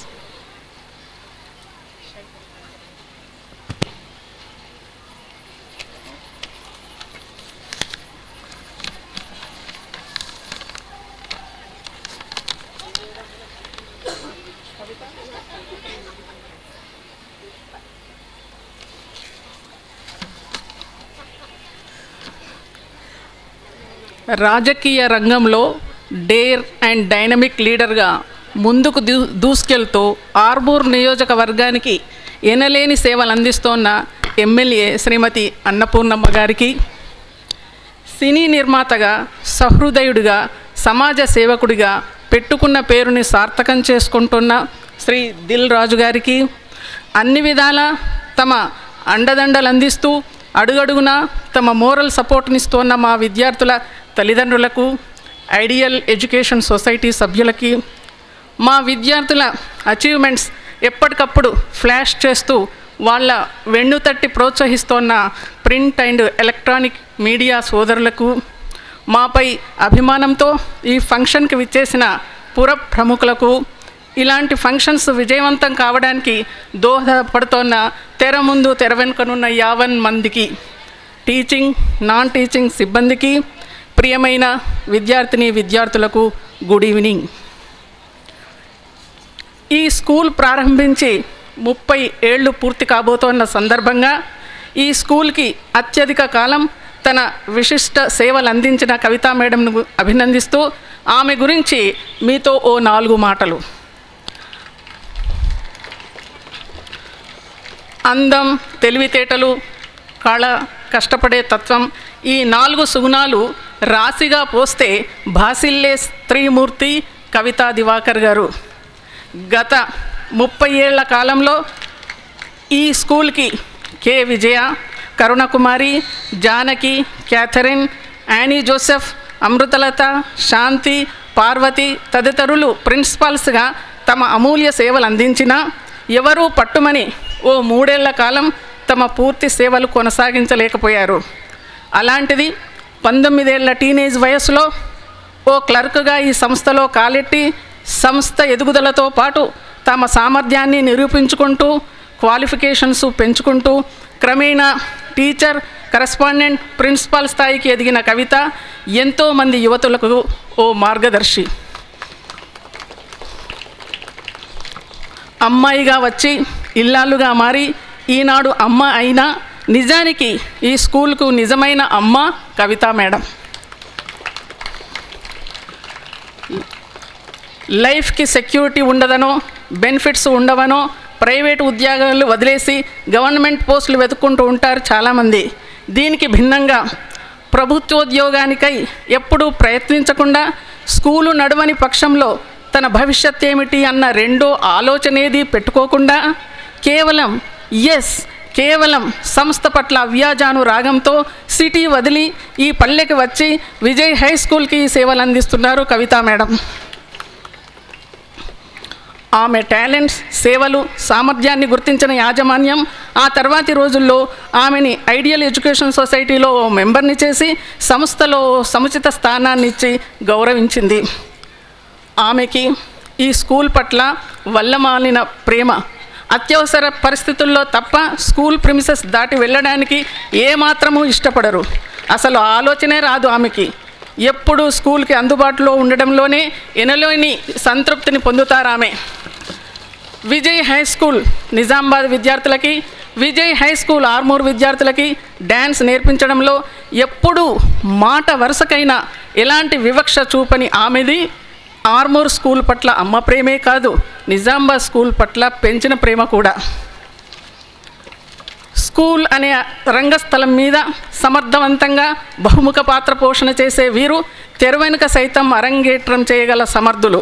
రాజకీయ రంగంలో dare and dynamic లీడర్గా ముందుకు దూసుకెళ్తూ ఆర్మూర్ నియోజకవర్గానికి ఎనలేని సేవలు అందిస్తోన్న MLA శ్రీమతి అన్నపూర్ణమ్మ గారికి, సినీ నిర్మాతగా, సహృదయుడిగా, సమాజ సేవకుడిగా పెట్టుకున్న పేరుని సార్థకం చేసుకుంటున్న శ్రీ దిల్ రాజు గారికి, అన్ని విధాల తమ అండదండలు అందిస్తూ అడుగడుగున తమ మోరల్ సపోర్ట్నిస్తున్న మా విద్యార్థుల తల్లిదండ్రులకు, ఐడియల్ ఎడ్యుకేషన్ సొసైటీ సభ్యులకి, మా విద్యార్థుల అచీవ్మెంట్స్ ఎప్పటికప్పుడు ఫ్లాష్ చేస్తూ వాళ్ళ వెన్నుతట్టి ప్రోత్సహిస్తోన్న ప్రింట్ అండ్ ఎలక్ట్రానిక్ మీడియా సోదరులకు, మాపై అభిమానంతో ఈ ఫంక్షన్కి విచ్చేసిన పుర ప్రముఖులకు, ఇలాంటి ఫంక్షన్స్ విజయవంతం కావడానికి దోహదపడుతోన్న తెర ముందు తెర వెనుకనున్న 50 మందికి, టీచింగ్ నాన్ టీచింగ్ సిబ్బందికి, ప్రియమైన విద్యార్థిని విద్యార్థులకు గుడ్ ఈవినింగ్. ఈ స్కూల్ ప్రారంభించి 30 ఏళ్ళు పూర్తి కాబోతోన్న సందర్భంగా ఈ స్కూల్కి అత్యధిక కాలం తన విశిష్ట సేవలు అందించిన కవితా మేడంను అభినందిస్తూ ఆమె గురించి మీతో ఓ 4 మాటలు. అందం, తెలివితేటలు, కళ, కష్టపడే తత్వం, ఈ 4 సుగుణాలు రాశిగా పోస్తే భాసిల్లే స్త్రీమూర్తి కవితా దివాకర్ గారు. గత 30 ఏళ్ల కాలంలో ఈ స్కూల్కి K Vijaya, Karunakumari, Janaki, Catherine, Annie Joseph, Amruthalatha, Shanthi, Parvathi తదితరులు ప్రిన్సిపాల్స్గా తమ అమూల్య సేవలు అందించినా ఎవరూ పట్టుమని ఓ 3 ఏళ్ల కాలం తమ పూర్తి సేవలు కొనసాగించలేకపోయారు. అలాంటిది 19 ఏళ్ల టీనేజ్ వయసులో ఓ క్లర్క్గా ఈ సంస్థలో కాలెట్టి సంస్థ ఎదుగుదలతో పాటు తమ సామర్థ్యాన్ని నిరూపించుకుంటూ క్వాలిఫికేషన్స్ పెంచుకుంటూ క్రమేణా టీచర్, కరెస్పాండెంట్, ప్రిన్సిపాల్ స్థాయికి ఎదిగిన కవిత ఎంతోమంది యువతులకు ఓ మార్గదర్శి. అమ్మాయిగా వచ్చి ఇల్లాలుగా మారి ఈనాడు అమ్మ అయినా నిజానికి ఈ స్కూల్కు నిజమైన అమ్మ కవితా మేడం. లైఫ్కి సెక్యూరిటీ ఉండదనో, బెనిఫిట్స్ ఉండవనో ప్రైవేట్ ఉద్యోగాలు వదిలేసి గవర్నమెంట్ పోస్టులు వెతుక్కుంటూ ఉంటారు చాలామంది. దీనికి భిన్నంగా ప్రభుత్వోద్యోగానికై ఎప్పుడూ ప్రయత్నించకుండా స్కూలు నడవని పక్షంలో తన భవిష్యత్ ఏమిటి అన్న రెండో ఆలోచనేది పెట్టుకోకుండా కేవలం సంస్థ పట్ల అవ్యాజాను రాగంతో సిటీ వదిలి ఈ పల్లెకి వచ్చి విజయ్ హై స్కూల్కి సేవలు అందిస్తున్నారు కవిత మేడం. ఆమె టాలెంట్స్, సేవలు, సామర్థ్యాన్ని గుర్తించిన యాజమాన్యం ఆ తర్వాతి రోజుల్లో ఆమెని ఐడియల్ ఎడ్యుకేషన్ సొసైటీలో మెంబర్ని చేసి సంస్థలో సముచిత స్థానాన్ని ఇచ్చి గౌరవించింది. ఆమెకి ఈ స్కూల్ పట్ల వల్లమాలిన ప్రేమ, అత్యవసర పరిస్థితుల్లో తప్ప స్కూల్ ప్రిమిసెస్ దాటి వెళ్ళడానికి ఏమాత్రమూ ఇష్టపడరు. అసలు ఆలోచనే రాదు ఆమెకి. ఎప్పుడూ స్కూల్కి అందుబాటులో ఉండడంలోనే ఎనలేని సంతృప్తిని పొందుతారు ఆమె. విజయ్ హై స్కూల్ నిజామాబాద్ విద్యార్థులకి, విజయ్ హై స్కూల్ ఆర్మూర్ విద్యార్థులకి డ్యాన్స్ నేర్పించడంలో ఎప్పుడూ మాట వరుసకైనా ఎలాంటి వివక్ష చూపని ఆమెది ఆర్మూర్ స్కూల్ పట్ల అమ్మ ప్రేమే కాదు, నిజామాబాద్ స్కూల్ పట్ల పెంచిన ప్రేమ కూడా. స్కూల్ అనే రంగస్థలం మీద సమర్థవంతంగా బహుముఖ పాత్ర పోషణ చేసే వీరు తెర వెనుక సైతం అరంగేట్రం చేయగల సమర్థులు.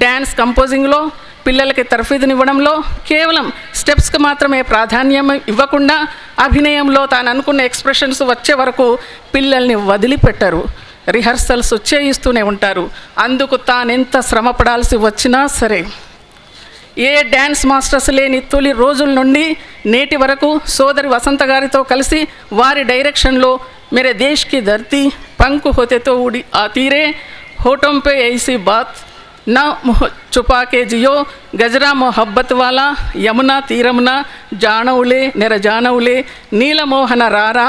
డ్యాన్స్ కంపోజింగ్లో పిల్లలకి తర్ఫీదునివ్వడంలో కేవలం స్టెప్స్కి మాత్రమే ప్రాధాన్యం ఇవ్వకుండా అభినయంలో తాను అనుకున్న ఎక్స్ప్రెషన్స్ వచ్చే వరకు పిల్లల్ని వదిలిపెట్టరు. రిహర్సల్స్ చేయిస్తూనే ఉంటారు. అందుకు తానెంత శ్రమ పడాల్సి వచ్చినా సరే. ఏ డ్యాన్స్ మాస్టర్స్ లేని తొలి రోజుల నుండి నేటి వరకు సోదరి వసంత గారితో కలిసి వారి డైరెక్షన్లో మేరే దేశ్ కి ధర్తీ, పంకు హోతే తో ఉడి ఆతీరే, హోటం పే ఐసీ బాత్, నా మొహ చుపాకే జియో, గజరా మొహబ్బత్ వాలా, యమునా తీరమున, జానవులే నెర జానవులే, నీలమోహన రారా,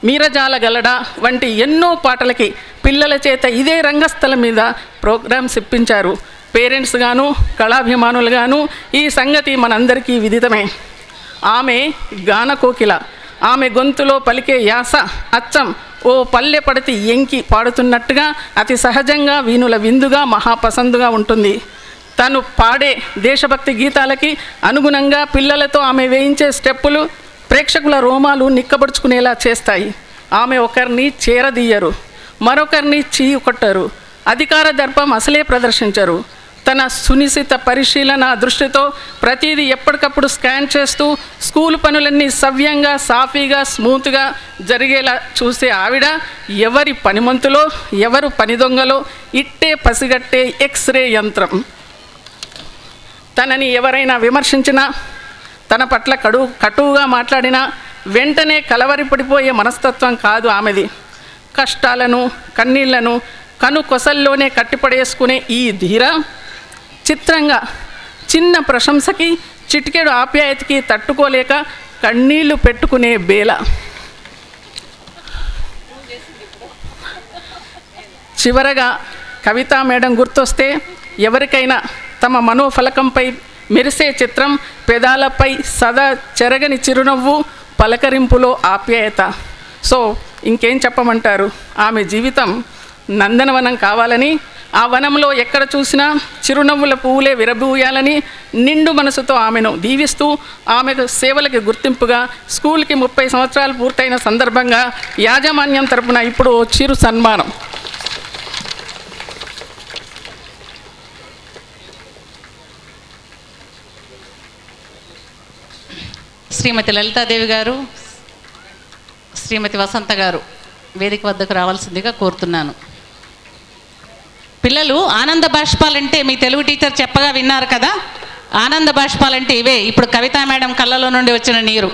మీరజాల గలడా వంటి ఎన్నో పాటలకి పిల్లల చేత ఇదే రంగస్థలం మీద ప్రోగ్రామ్స్ ఇప్పించారు. పేరెంట్స్ గాను కళాభిమానులు గాను ఈ సంగతి మనందరికీ విదితమే. ఆమె గాన కోకిల. ఆమె గొంతులో పలికే యాస అచ్చం ఓ పల్లె పడతి ఎంకి పాడుతున్నట్టుగా అతి సహజంగా వీణుల విందుగా మహాపసందుగా ఉంటుంది. తను పాడే దేశభక్తి గీతాలకి అనుగుణంగా పిల్లలతో ఆమె వేయించే స్టెప్పులు ప్రేక్షకుల రోమాలు నిక్కబడుచుకునేలా చేస్తాయి. ఆమె ఒకరిని చేరదీయరు, మరొకరిని చీయి కొట్టరు, అధికార దర్పం అసలే ప్రదర్శించరు. తన సునిశిత పరిశీలన దృష్టితో ప్రతిదీ ఎప్పటికప్పుడు స్కాన్ చేస్తూ స్కూల్ పనులన్నీ సవ్యంగా, సాఫీగా, స్మూత్గా జరిగేలా చూసే ఆవిడ ఎవరి పనిమంతులో, ఎవరు పని దొంగలో ఇట్టే పసిగట్టే ఎక్స్రే యంత్రం. తనని ఎవరైనా విమర్శించినా, తన పట్ల కటువుగా మాట్లాడినా వెంటనే కలవరిపడిపోయే మనస్తత్వం కాదు ఆమెది. కష్టాలను, కన్నీళ్లను కనుకొసల్లోనే కట్టిపడేసుకునే ఈ ధీర చిత్రంగా చిన్న ప్రశంసకి, చిటికెడు ఆప్యాయతకి తట్టుకోలేక కన్నీళ్లు పెట్టుకునే బేల. చివరగా కవితా మేడం గుర్తొస్తే ఎవరికైనా తమ మనోఫలకంపై మెరిసే చిత్రం, పెదాలపై సదా చెరగని చిరునవ్వు, పలకరింపులో ఆప్యాయత. సో ఇంకేం చెప్పమంటారు. ఆమె జీవితం నందనవనం కావాలని, ఆ వనంలో ఎక్కడ చూసినా చిరునవ్వుల పువ్వులే విరబూయాలని నిండు మనసుతో ఆమెను దీవిస్తూ ఆమెకు సేవలకి గుర్తింపుగా స్కూల్కి 30 సంవత్సరాలు పూర్తయిన సందర్భంగా యాజమాన్యం తరపున ఇప్పుడు చిరు సన్మానం. శ్రీమతి లలితాదేవి గారు, శ్రీమతి వసంత గారు వేదిక వద్దకు రావాల్సిందిగా కోరుతున్నాను. పిల్లలు ఆనంద బాష్పాలంటే మీ తెలుగు టీచర్ చెప్పగా విన్నారు కదా, ఆనంద బాష్పాలంటే ఇవే. ఇప్పుడు కవితా మేడం కళ్ళలో నుండి వచ్చిన నీరు.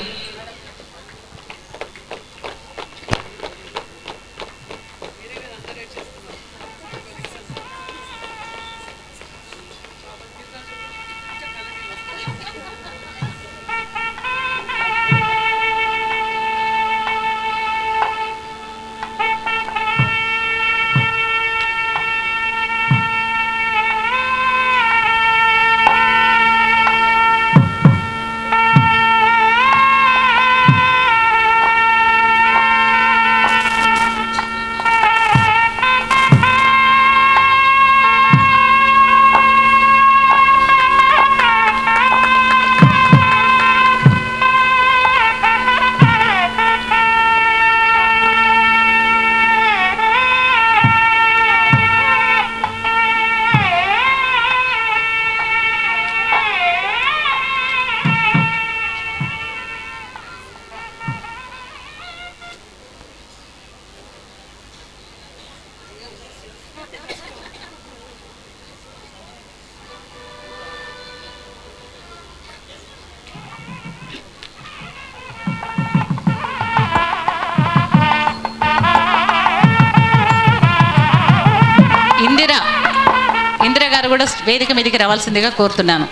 కూడా వేదిక మీదకి రావాల్సిందిగా కోరుతున్నాను.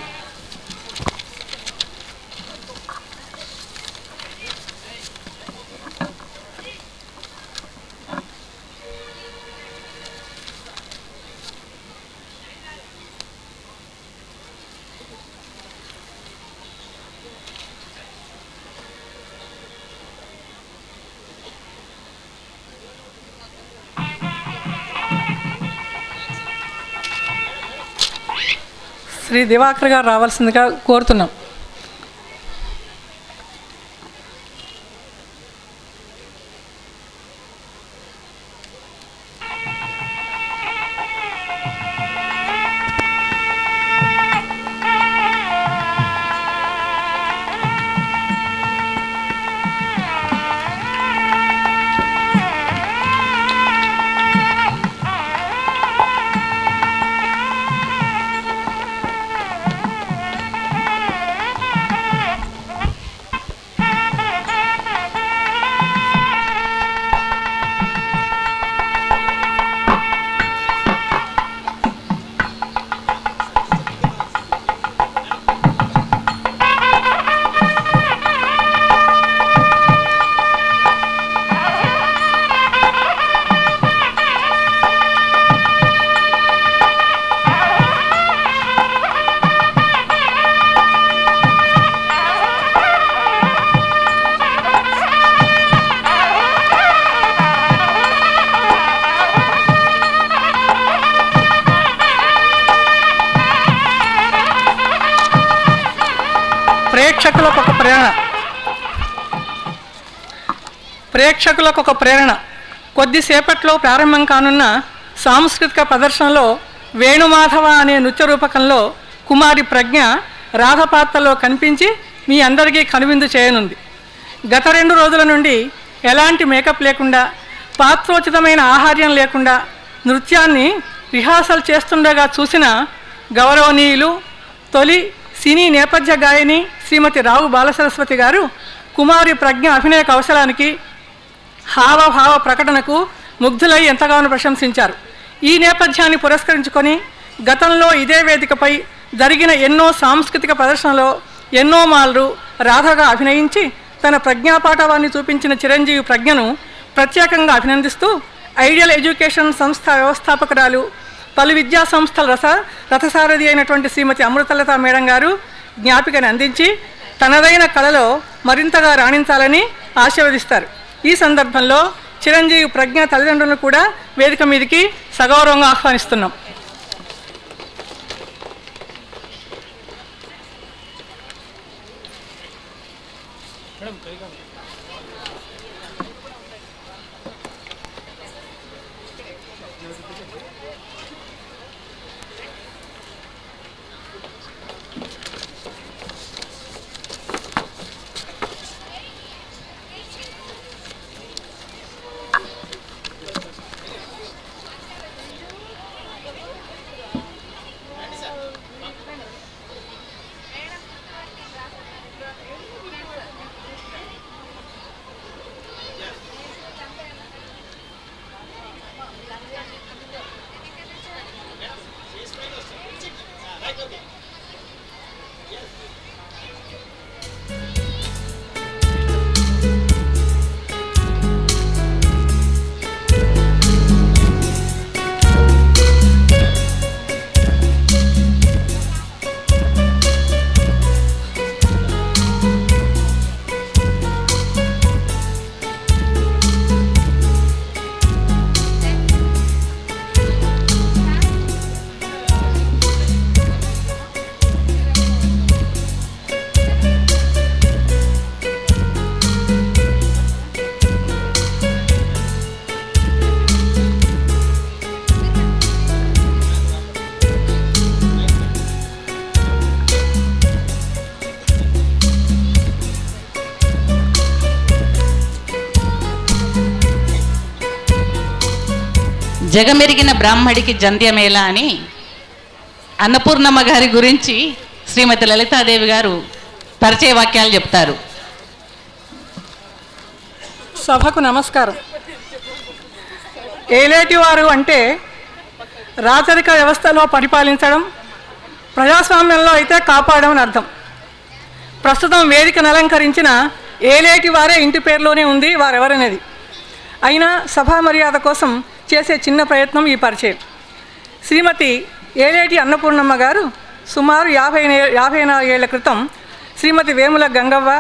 శ్రీ దివాకర్ గారు రావాల్సిందిగా కోరుతున్నాం. ప్రేక్షకులకు ఒక ప్రేరణ. కొద్దిసేపట్లో ప్రారంభం కానున్న సాంస్కృతిక ప్రదర్శనలో వేణుమాధవ అనే నృత్య రూపకంలో కుమారి ప్రజ్ఞ రాధపాత్రలో కనిపించి మీ అందరికీ కనువిందు చేయనుంది. గత 2 రోజుల నుండి ఎలాంటి మేకప్ లేకుండా, పాత్రోచితమైన ఆహార్యం లేకుండా నృత్యాన్ని రిహార్సల్ చేస్తుండగా చూసిన గౌరవనీయులు తొలి సినీ నేపథ్య గాయని శ్రీమతి రావు బాలసరస్వతి గారు కుమారి ప్రజ్ఞ అభినయ కౌశలానికి, హావభావ ప్రకటనకు ముగ్ధులై ఎంతగానో ప్రశంసించారు. ఈ నేపథ్యాన్ని పురస్కరించుకొని గతంలో ఇదే వేదికపై జరిగిన ఎన్నో సాంస్కృతిక ప్రదర్శనలో ఎన్నో మార్లు రాధగా అభినయించి తన ప్రజ్ఞాపాఠవాన్ని చూపించిన చిరంజీవి ప్రజ్ఞను ప్రత్యేకంగా అభినందిస్తూ ఐడియల్ ఎడ్యుకేషన్ సంస్థ వ్యవస్థాపకురాలు, పలు విద్యా సంస్థల రథసారథి అయినటువంటి శ్రీమతి అమృతలత మేడం గారు జ్ఞాపికను అందించి తనదైన కళలో మరింతగా రాణించాలని ఆశీర్వదిస్తారు. ఈ సందర్భంలో చిరంజీవి ప్రజ్ఞ తల్లిదండ్రులను కూడా వేదిక మీదకి సగౌరవంగా ఆహ్వానిస్తున్నాం. జగమెరిగిన బ్రాహ్మడికి జంధ్యమేళ అని అన్నపూర్ణమ్మ గారి గురించి శ్రీమతి లలితాదేవి గారు పరిచయ వాక్యాలు చెప్తారు. సభకు నమస్కారం. ఏలేటి వారు అంటే రాచరిక వ్యవస్థలో పరిపాలించడం, ప్రజాస్వామ్యంలో అయితే కాపాడడం అని అర్థం. ప్రస్తుతం వేదికను అలంకరించిన ఏలేటి వారే ఇంటి పేరులోనే ఉంది వారెవరనేది. అయినా సభా మర్యాద కోసం చేసే చిన్న ప్రయత్నం ఈ పరిచయం. శ్రీమతి ఏలేటి అన్నపూర్ణమ్మ గారు సుమారు 54 ఏళ్ల క్రితం శ్రీమతి వేముల గంగవ్వ,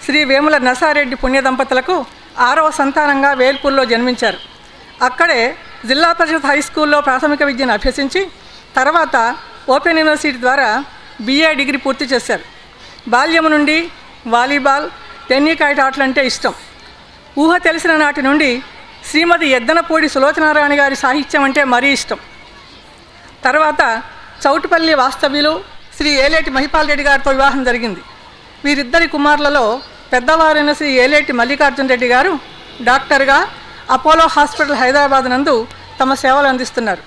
శ్రీ వేముల నర్సారెడ్డి పుణ్య దంపతులకు 6వ సంతానంగా వేల్పూర్లో జన్మించారు. అక్కడే జిల్లా పరిషత్ హై స్కూల్లో ప్రాథమిక విద్యను అభ్యసించి తర్వాత ఓపెన్ యూనివర్సిటీ ద్వారా BA డిగ్రీ పూర్తి చేశారు. బాల్యం నుండి వాలీబాల్, టెన్నికాయిట్ ఆటలంటే ఇష్టం. ఊహ తెలిసిన నాటి నుండి శ్రీమతి ఎద్దనపూడి సులోచనారాణి గారి సాహిత్యం అంటే మరీ ఇష్టం. తర్వాత చౌటుపల్లి వాస్తవ్యులు శ్రీ ఏలేటి మహిపాల్ రెడ్డి గారితో వివాహం జరిగింది. వీరిద్దరి కుమారులలో పెద్దవారైన శ్రీ ఏలేటి మల్లికార్జున రెడ్డి గారు డాక్టర్గా అపోలో హాస్పిటల్ హైదరాబాద్ నందు తమ సేవలు అందిస్తున్నారు.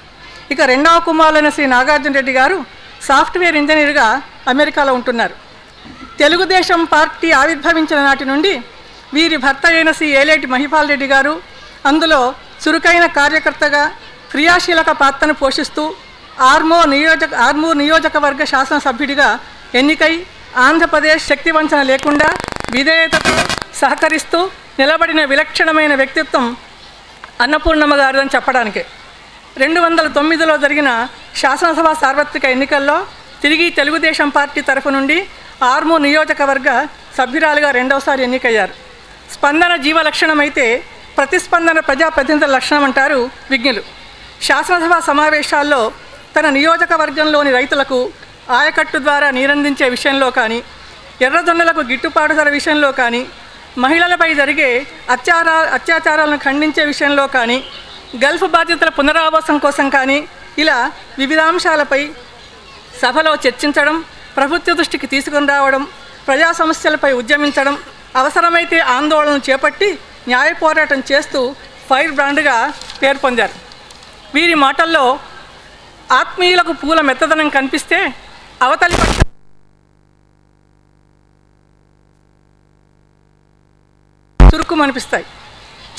ఇక రెండవ కుమారులైన శ్రీ నాగార్జున రెడ్డి గారు సాఫ్ట్వేర్ ఇంజనీర్గా అమెరికాలో ఉంటున్నారు. తెలుగుదేశం పార్టీ ఆవిర్భవించిన నాటి నుండి వీరి భర్త అయిన శ్రీ ఏలేటి మహిపాల్ రెడ్డి గారు అందులో చురుకైన కార్యకర్తగా క్రియాశీలక పాత్రను పోషిస్తూ ఆర్మూర్ నియోజకవర్గ శాసనసభ్యుడిగా ఎన్నికై ఆంధ్రప్రదేశ్ శక్తివంచన లేకుండా విధేయతతో సహకరిస్తూ నిలబడిన విలక్షణమైన వ్యక్తిత్వం అన్నపూర్ణమ్మ గారిదని చెప్పడానికే. 2009లో జరిగిన శాసనసభ సార్వత్రిక ఎన్నికల్లో తిరిగి తెలుగుదేశం పార్టీ తరఫు నుండి ఆర్మూర్ నియోజకవర్గ సభ్యురాలుగా రెండవసారి ఎన్నికయ్యారు. స్పందన జీవ లక్షణమైతే ప్రతిస్పందన ప్రజాప్రతినిధుల లక్షణం అంటారు విజ్ఞులు. శాసనసభ సమావేశాల్లో తన నియోజకవర్గంలోని రైతులకు ఆయకట్టు ద్వారా నీరందించే విషయంలో కానీ, ఎర్రజొన్నలకు గిట్టుబాటు ధర విషయంలో కానీ, మహిళలపై జరిగే అత్యాచారాలను ఖండించే విషయంలో కానీ, గల్ఫ్ బాధితుల పునరావాసం కోసం కానీ, ఇలా వివిధ అంశాలపై సభలో చర్చించడం, ప్రభుత్వ దృష్టికి తీసుకుని రావడం, ప్రజా సమస్యలపై ఉద్యమించడం, అవసరమైతే ఆందోళనలు చేపట్టి న్యాయ పోరాటం చేస్తూ ఫైర్ బ్రాండ్గా పేరు పొందారు. వీరి మాటల్లో ఆత్మీయులకు పూల మెత్తదనం కనిపిస్తే అవతలి పక్ష చురుకుమనిపిస్తాయి.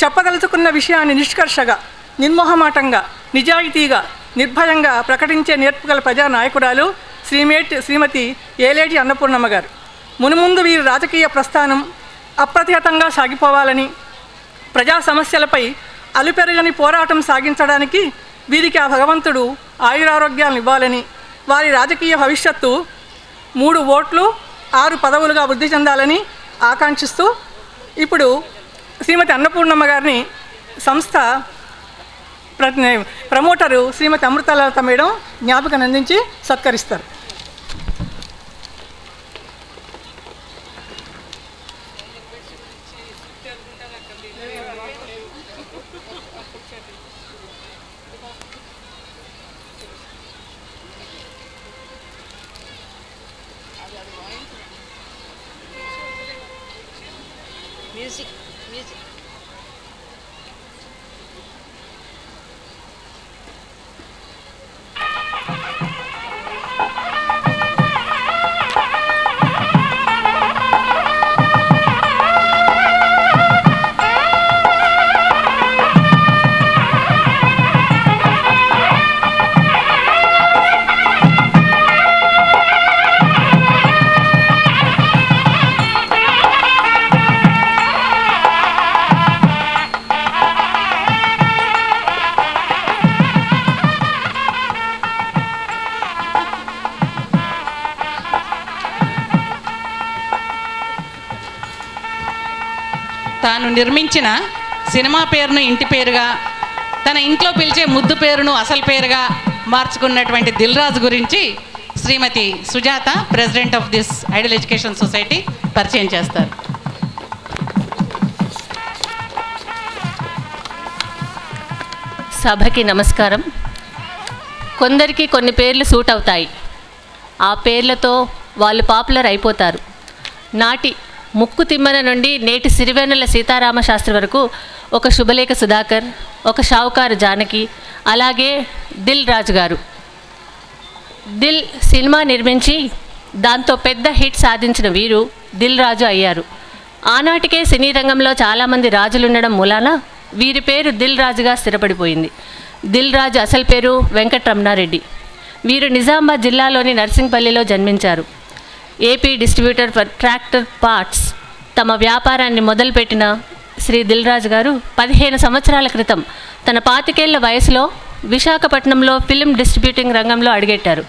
చెప్పదలుచుకున్న విషయాన్ని నిష్కర్షగా, నిర్మోహమాటంగా, నిజాయితీగా, నిర్భయంగా ప్రకటించే నేర్పుగల ప్రజానాయకురాలు శ్రీమతి ఏలేటి అన్నపూర్ణమ్మ గారు. మునుముందు వీరి రాజకీయ ప్రస్థానం అప్రతిహతంగా సాగిపోవాలని, ప్రజా సమస్యలపై అలుపెరగని పోరాటం సాగించడానికి వీరికి ఆ భగవంతుడు ఆయురారోగ్యాలను ఇవ్వాలని, వారి రాజకీయ భవిష్యత్తు 3 ఓట్లు 6 పదవులుగా వృద్ధి చెందాలని ఆకాంక్షిస్తూ ఇప్పుడు శ్రీమతి అన్నపూర్ణమ్మ గారిని సంస్థ ప్రమోటరు శ్రీమతి అమృతలత మేడం జ్ఞాపకం అందించి సత్కరిస్తారు. Music. తాను నిర్మించిన సినిమా పేరును ఇంటి పేరుగా, తన ఇంట్లో పిలిచే ముద్దు పేరును అసలు పేరుగా మార్చుకున్నటువంటి దిల్ రాజు గురించి Shrimati Sujatha, president of this Idol Education Society, పరిచయం చేస్తారు. సభకి నమస్కారం. కొందరికి కొన్ని పేర్లు సూట్ అవుతాయి, ఆ పేర్లతో వాళ్ళు పాపులర్ అయిపోతారు. నాటి ముక్కు తిమ్మన నుండి నేటి సిరివెన్నెల సీతారామ శాస్త్రి వరకు ఒక శుభలేఖ సుధాకర్, ఒక షావుకారు జానకి, అలాగే దిల్ రాజు గారు. దిల్ సినిమా నిర్మించి దాంతో పెద్ద హిట్ సాధించిన వీరు దిల్ రాజు అయ్యారు. ఆనాటికే సినీ రంగంలో చాలామంది రాజులుండడం మూలాన వీరి పేరు దిల్ రాజుగా స్థిరపడిపోయింది. దిల్ రాజు అసలు పేరు వెంకటరమణారెడ్డి. వీరు నిజామాబాద్ జిల్లాలోని నర్సింగ్పల్లిలో జన్మించారు. AP distributor for tractor parts తమ వ్యాపారాన్ని మొదలుపెట్టిన శ్రీ దిల్ రాజు గారు 15 సంవత్సరాల క్రితం తన 25 ఏళ్ల వయసులో విశాఖపట్నంలో ఫిలిం డిస్ట్రిబ్యూటింగ్ రంగంలో అడుగెట్టారు.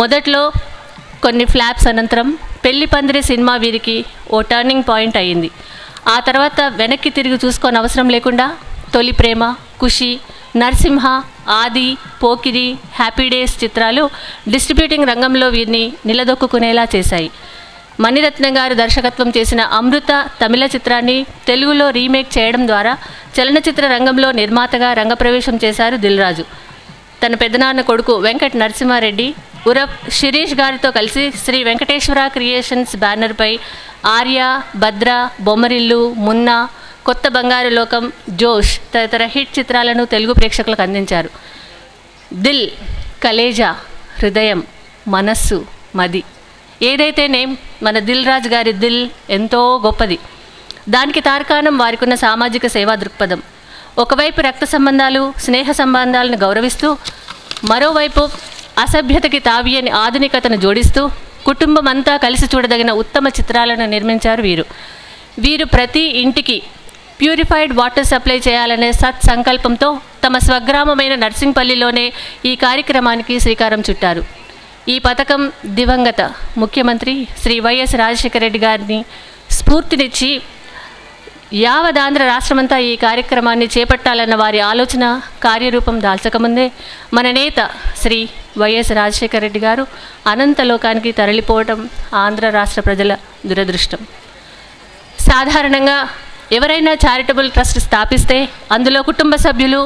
మొదట్లో కొన్ని ఫ్లాప్స్ అనంతరం పెళ్లి పందిరి సినిమా వీరికి ఓ టర్నింగ్ పాయింట్ అయ్యింది. ఆ తర్వాత వెనక్కి తిరిగి చూసుకోని అవసరం లేకుండా తొలి ప్రేమ, ఖుషి, నరసింహ, ఆది, పోకిరి, హ్యాపీ డేస్ చిత్రాలు డిస్ట్రిబ్యూటింగ్ రంగంలో వీరిని నిలదొక్కునేలా చేశాయి. మణిరత్నం గారు దర్శకత్వం చేసిన అమృత తమిళ చిత్రాన్ని తెలుగులో రీమేక్ చేయడం ద్వారా చలనచిత్ర రంగంలో నిర్మాతగా రంగప్రవేశం చేశారు దిల్ రాజు. తన పెద్దనాన్న కొడుకు వెంకట నరసింహారెడ్డి ఉరఫ్ శిరీష్ గారితో కలిసి శ్రీ వెంకటేశ్వర క్రియేషన్స్ బ్యానర్పై ఆర్య, భద్ర, బొమ్మరిల్లు, మున్నా, కొత్త బంగారు లోకం, జోష్ తదితర హిట్ చిత్రాలను తెలుగు ప్రేక్షకులకు అందించారు. దిల్, కలేజా, హృదయం, మనస్సు, మది ఏదైతే నేమ్ మన దిల్ రాజు గారి దిల్ ఎంతో గొప్పది. దానికి తార్కాణం వారికున్న సామాజిక సేవా దృక్పథం. ఒకవైపు రక్త సంబంధాలు, స్నేహ సంబంధాలను గౌరవిస్తూ, మరోవైపు అసభ్యతకి తావియని ఆధునికతను జోడిస్తూ కుటుంబం అంతా కలిసి చూడదగిన ఉత్తమ చిత్రాలను నిర్మించారు వీరు. వీరు ప్రతి ఇంటికి ప్యూరిఫైడ్ వాటర్ సప్లై చేయాలనే సత్సంకల్పంతో తమ స్వగ్రామమైన నర్సింగ్పల్లిలోనే ఈ కార్యక్రమానికి శ్రీకారం చుట్టారు. ఈ పథకం దివంగత ముఖ్యమంత్రి శ్రీ వైఎస్ రాజశేఖర రెడ్డి గారిని స్ఫూర్తినిచ్చి యావదాంధ్ర రాష్ట్రమంతా ఈ కార్యక్రమాన్ని చేపట్టాలన్న వారి ఆలోచన కార్యరూపం దాల్చకముందే మన నేత శ్రీ వైఎస్ రాజశేఖర రెడ్డి గారు అనంతలోకానికి తరలిపోవటం ఆంధ్ర రాష్ట్ర ప్రజల దురదృష్టం. సాధారణంగా ఎవరైనా చారిటబుల్ ట్రస్ట్ స్థాపిస్తే అందులో కుటుంబ సభ్యులు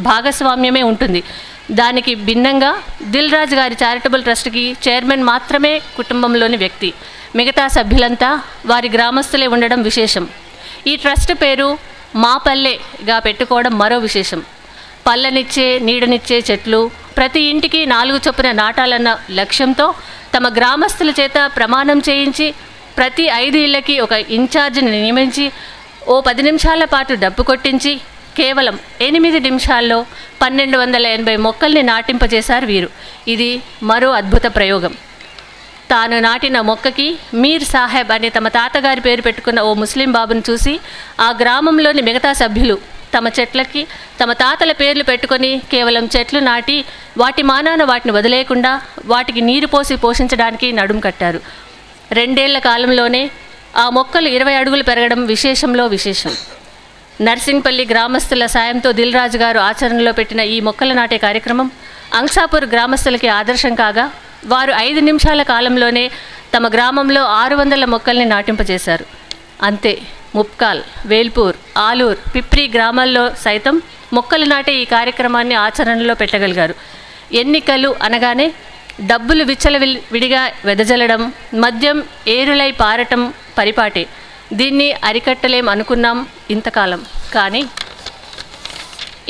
భాగస్వామ్యమే ఉంటుంది. దానికి భిన్నంగా దిల్ రాజు గారి చారిటబుల్ ట్రస్ట్కి చైర్మన్ మాత్రమే కుటుంబంలోని వ్యక్తి, మిగతా సభ్యులంతా వారి గ్రామస్తులే ఉండడం విశేషం. ఈ ట్రస్ట్ పేరు మా పల్లెగా పెట్టుకోవడం మరో విశేషం. పళ్ళనిచ్చే, నీడనిచ్చే చెట్లు ప్రతి ఇంటికి 4 చొప్పున నాటాలన్న లక్ష్యంతో తమ గ్రామస్తుల చేత ప్రమాణం చేయించి ప్రతి 5 ఇళ్లకి ఒక ఇన్ఛార్జిని నియమించి ఓ 10 నిమిషాల పాటు డప్పు కొట్టించి కేవలం 8 నిమిషాల్లో 1280 మొక్కల్ని నాటింపజేశారు వీరు. ఇది మరో అద్భుత ప్రయోగం. తాను నాటిన మొక్కకి మీర్ సాహెబ్ అనే తమ తాతగారి పేరు పెట్టుకున్న ఓ ముస్లిం బాబును చూసి ఆ గ్రామంలోని మిగతా సభ్యులు తమ చెట్లకి తమ తాతల పేర్లు పెట్టుకొని కేవలం చెట్లు నాటి వాటి మానాన వాటిని వదిలేయకుండా వాటికి నీరు పోసి పోషించడానికి నడుం కట్టారు. 2 ఏళ్ల కాలంలోనే ఆ మొక్కలు 20 అడుగులు పెరగడం విశేషంలో విశేషం. నర్సింగ్పల్లి గ్రామస్తుల సాయంతో దిల్ రాజు గారు ఆచరణలో పెట్టిన ఈ మొక్కలు నాటే కార్యక్రమం అంసాపూర్ గ్రామస్తులకి ఆదర్శం కాగా వారు 5 నిమిషాల కాలంలోనే తమ గ్రామంలో 600 మొక్కల్ని నాటింపజేశారు. అంతే ముప్కాల్, వేల్పూర్, ఆలూర్, పిప్రి గ్రామాల్లో సైతం మొక్కలు నాటే ఈ కార్యక్రమాన్ని ఆచరణలో పెట్టగలిగారు. ఎన్నికలు అనగానే డబ్బులు విచ్చలవిడిగా వెదజల్లడం, మద్యం ఏరులై పారటం పరిపాటే. దీన్ని అరికట్టలేం అనుకున్నాం ఇంతకాలం. కానీ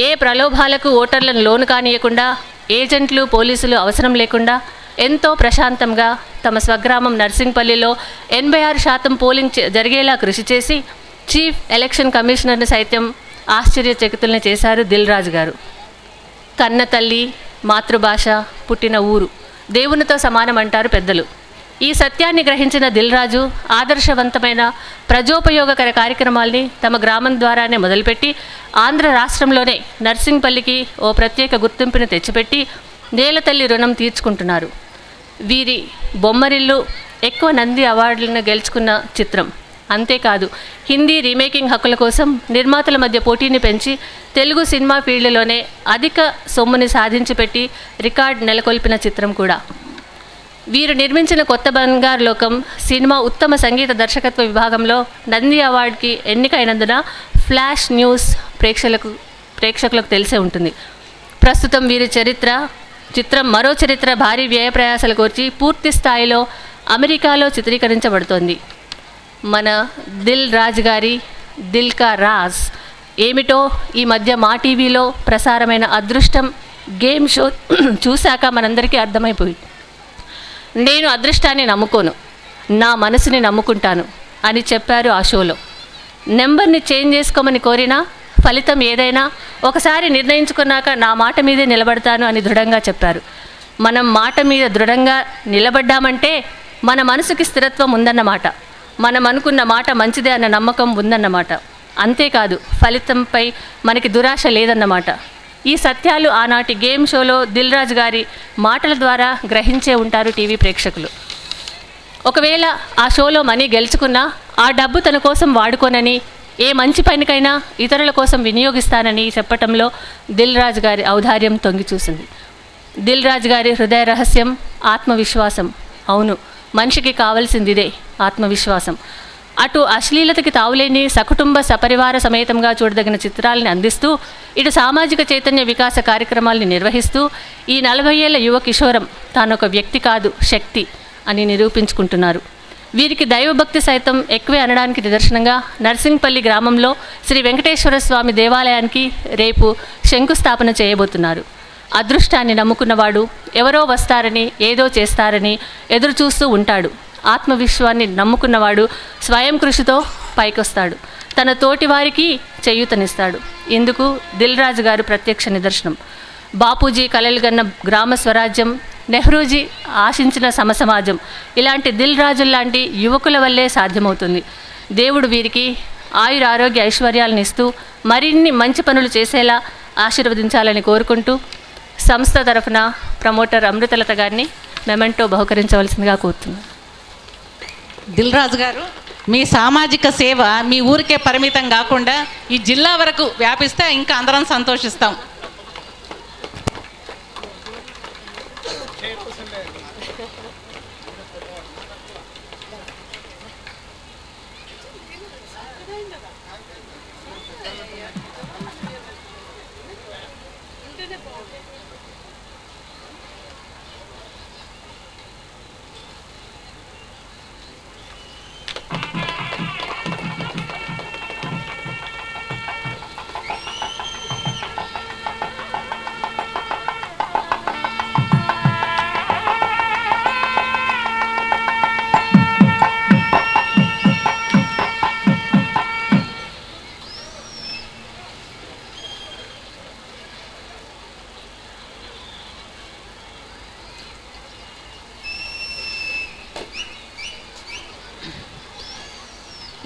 ఏ ప్రలోభాలకు ఓటర్లను లోను కానియకుండా ఏజెంట్లు, పోలీసులు అవసరం లేకుండా ఎంతో ప్రశాంతంగా తమ స్వగ్రామం నర్సింగ్పల్లిలో 86% పోలింగ్ జరిగేలా కృషి చేసి చీఫ్ ఎలక్షన్ కమిషనర్ని సైతం ఆశ్చర్యచకితుల్ని చేశారు దిల్ రాజు గారు. కన్న తల్లి, మాతృభాష, పుట్టిన ఊరు దేవునితో సమానం అంటారు పెద్దలు. ఈ సత్యాన్ని గ్రహించిన దిల్ రాజు ఆదర్శవంతమైన ప్రజోపయోగకర కార్యక్రమాల్ని తమ గ్రామం ద్వారానే మొదలుపెట్టి ఆంధ్ర రాష్ట్రంలోనే నర్సింగ్పల్లికి ఓ ప్రత్యేక గుర్తింపుని తెచ్చిపెట్టి నేలతల్లి రుణం తీర్చుకుంటున్నారు. వీరి బొమ్మరిల్లు ఎక్కువ నంది అవార్డులను గెలుచుకున్న చిత్రం. అంతేకాదు హిందీ రీమేకింగ్ హక్కుల కోసం నిర్మాతల మధ్య పోటీని పెంచి తెలుగు సినిమా ఫీల్డ్లోనే అధిక సొమ్ముని సాధించి పెట్టి రికార్డ్ నెలకొల్పిన చిత్రం కూడా. వీరు నిర్మించిన కొత్త బంగారు లోకం సినిమా ఉత్తమ సంగీత దర్శకత్వ విభాగంలో నంది అవార్డుకి ఎన్నికైనందున ఫ్లాష్ న్యూస్ ప్రేక్షకులకు తెలిసే ఉంటుంది. ప్రస్తుతం వీరి చిత్రం మరో చరిత్ర భారీ వ్యయ ప్రయాసాలు కోర్చి పూర్తి స్థాయిలో అమెరికాలో చిత్రీకరించబడుతోంది. మన దిల్ రాజు గారి దిల్ కా రాజ్ ఏమిటో ఈ మధ్య మా టీవీలో ప్రసారమైన అదృష్టం గేమ్ షో చూశాక మనందరికీ అర్థమైపోయింది. నేను అదృష్టాన్ని నమ్ముకోను, నా మనసుని నమ్ముకుంటాను అని చెప్పారు ఆ షోలో. నెంబర్ని చేంజ్ చేసుకోమని కోరినా ఫలితం ఏదైనా ఒకసారి నిర్ణయించుకున్నాక నా మాట మీదే నిలబడతాను అని దృఢంగా చెప్పారు. మనం మాట మీద దృఢంగా నిలబడ్డామంటే మన మనసుకి స్థిరత్వం ఉందన్నమాట. మనం అనుకున్న మాట మంచిదే అన్న నమ్మకం ఉందన్నమాట. అంతేకాదు ఫలితంపై మనకి దురాశ లేదన్నమాట. ఈ సత్యాలు ఆనాటి గేమ్ షోలో దిల్ రాజు గారి మాటల ద్వారా గ్రహించే ఉంటారు టీవీ ప్రేక్షకులు. ఒకవేళ ఆ షోలో మనీ గెలుచుకున్నా ఆ డబ్బు తన కోసం వాడుకోనని, ఏ మంచి పనికైనా ఇతరుల కోసం వినియోగిస్తానని చెప్పటంలో దిల్ రాజు గారి ఔదార్యం తొంగి చూసింది. దిల్ రాజు గారి హృదయ రహస్యం ఆత్మవిశ్వాసం. అవును, మనిషికి కావాల్సింది ఇదే, ఆత్మవిశ్వాసం. అటు అశ్లీలతకి తావులేని సకుటుంబ సపరివార సమేతంగా చూడదగిన చిత్రాలని అందిస్తూ, ఇటు సామాజిక చైతన్య వికాస కార్యక్రమాల్ని నిర్వహిస్తూ ఈ 40 ఏళ్ల యువ కిషోరం తానొక వ్యక్తి కాదు, శక్తి అని నిరూపించుకుంటున్నారు. వీరికి దైవభక్తి సైతం ఎక్కువే అనడానికి నిదర్శనంగా నర్సింగ్పల్లి గ్రామంలో శ్రీ వెంకటేశ్వర స్వామి దేవాలయానికి రేపు శంకుస్థాపన చేయబోతున్నారు. అదృష్టాన్ని నమ్ముకున్నవాడు ఎవరో వస్తారని, ఏదో చేస్తారని ఎదురు చూస్తూ ఉంటాడు. ఆత్మవిశ్వాన్ని నమ్ముకున్నవాడు స్వయం కృషితో పైకొస్తాడు, తన తోటి వారికి చేయూతనిస్తాడు. ఇందుకు దిల్ రాజు గారు ప్రత్యక్ష నిదర్శనం. బాపూజీ కలలుగన్న గ్రామ స్వరాజ్యం, నెహ్రూజీ ఆశించిన సమసమాజం ఇలాంటి దిల్ రాజుల్లాంటి యువకుల వల్లే సాధ్యమవుతుంది. దేవుడు వీరికి ఆయురారోగ్య ఐశ్వర్యాలను ఇస్తూ మరిన్ని మంచి పనులు చేసేలా ఆశీర్వదించాలని కోరుకుంటూ సంస్థ తరఫున ప్రమోటర్ అమృతలత గారిని మెమెంటో బహుకరించవలసిందిగా కోరుతున్నాను. దిల్ రాజు గారు, మీ సామాజిక సేవ మీ ఊరికే పరిమితం కాకుండా ఈ జిల్లా వరకు వ్యాపిస్తే ఇంకా అందరం సంతోషిస్తాం.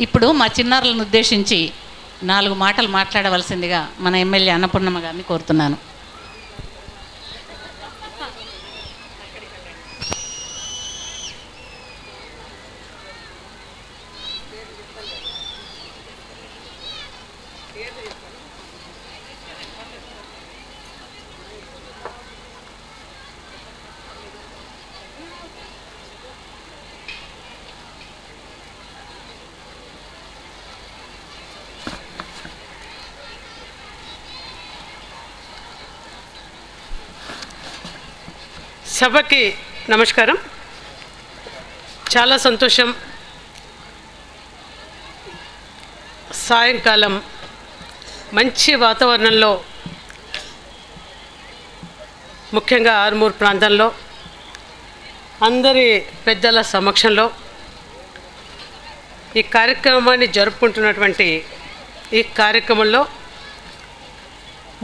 ఇప్పుడు మా చిన్నారులను ఉద్దేశించి 4 మాటలు మాట్లాడవలసిందిగా మన ఎమ్మెల్యే అన్నపూర్ణమ్మ గారిని కోరుతున్నాను. సభకి నమస్కారం. చాలా సంతోషం, సాయంకాలం మంచి వాతావరణంలో, ముఖ్యంగా ఆర్మూర్ ప్రాంతంలో అందరి పెద్దల సమక్షంలో ఈ కార్యక్రమాన్ని జరుపుకుంటున్నటువంటి ఈ కార్యక్రమంలో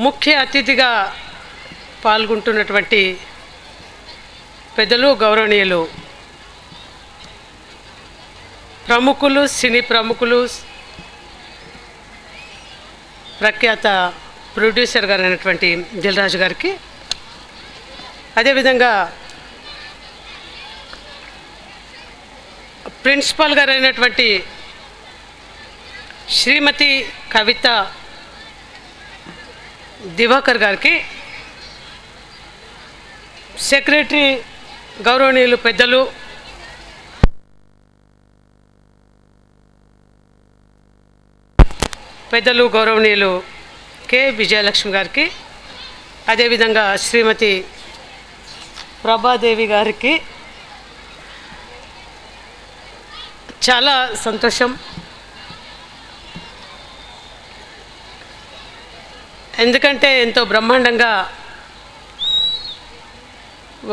ముఖ్య అతిథిగా పాల్గొంటున్నటువంటి పెద్దలు, గౌరవనీయులు, ప్రముఖులు, సినీ ప్రముఖులు, ప్రఖ్యాత ప్రొడ్యూసర్ గారు అయినటువంటి దిల్ రాజు గారికి, అదేవిధంగా ప్రిన్సిపాల్ గారు అయినటువంటి శ్రీమతి కవిత దివాకర్ గారికి, సెక్రటరీ గౌరవనీయులు పెద్దలు గౌరవనీయులు కె విజయలక్ష్మి గారికి, అదేవిధంగా శ్రీమతి ప్రభాదేవి గారికి చాలా సంతోషం. ఎందుకంటే ఎంతో బ్రహ్మాండంగా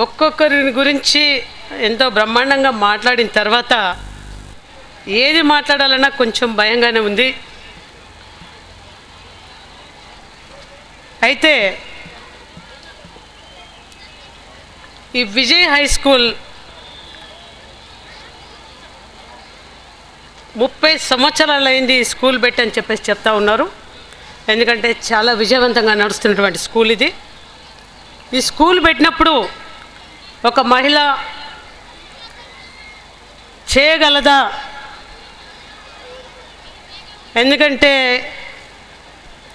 ఒక్కొక్కరి గురించి ఎంతో బ్రహ్మాండంగా మాట్లాడిన తర్వాత ఏది మాట్లాడాలన్నా కొంచెం భయంగానే ఉంది. అయితే ఈ విజయ్ హై స్కూల్ 30 సంవత్సరాలు అయింది ఈ స్కూల్ పెట్టి అని చెప్పేసి చెప్తా ఉన్నారు. ఎందుకంటే చాలా విజయవంతంగా నడుస్తున్నటువంటి స్కూల్ ఇది. ఈ స్కూల్ పెట్టినప్పుడు ఒక మహిళ చేయగలదా, ఎందుకంటే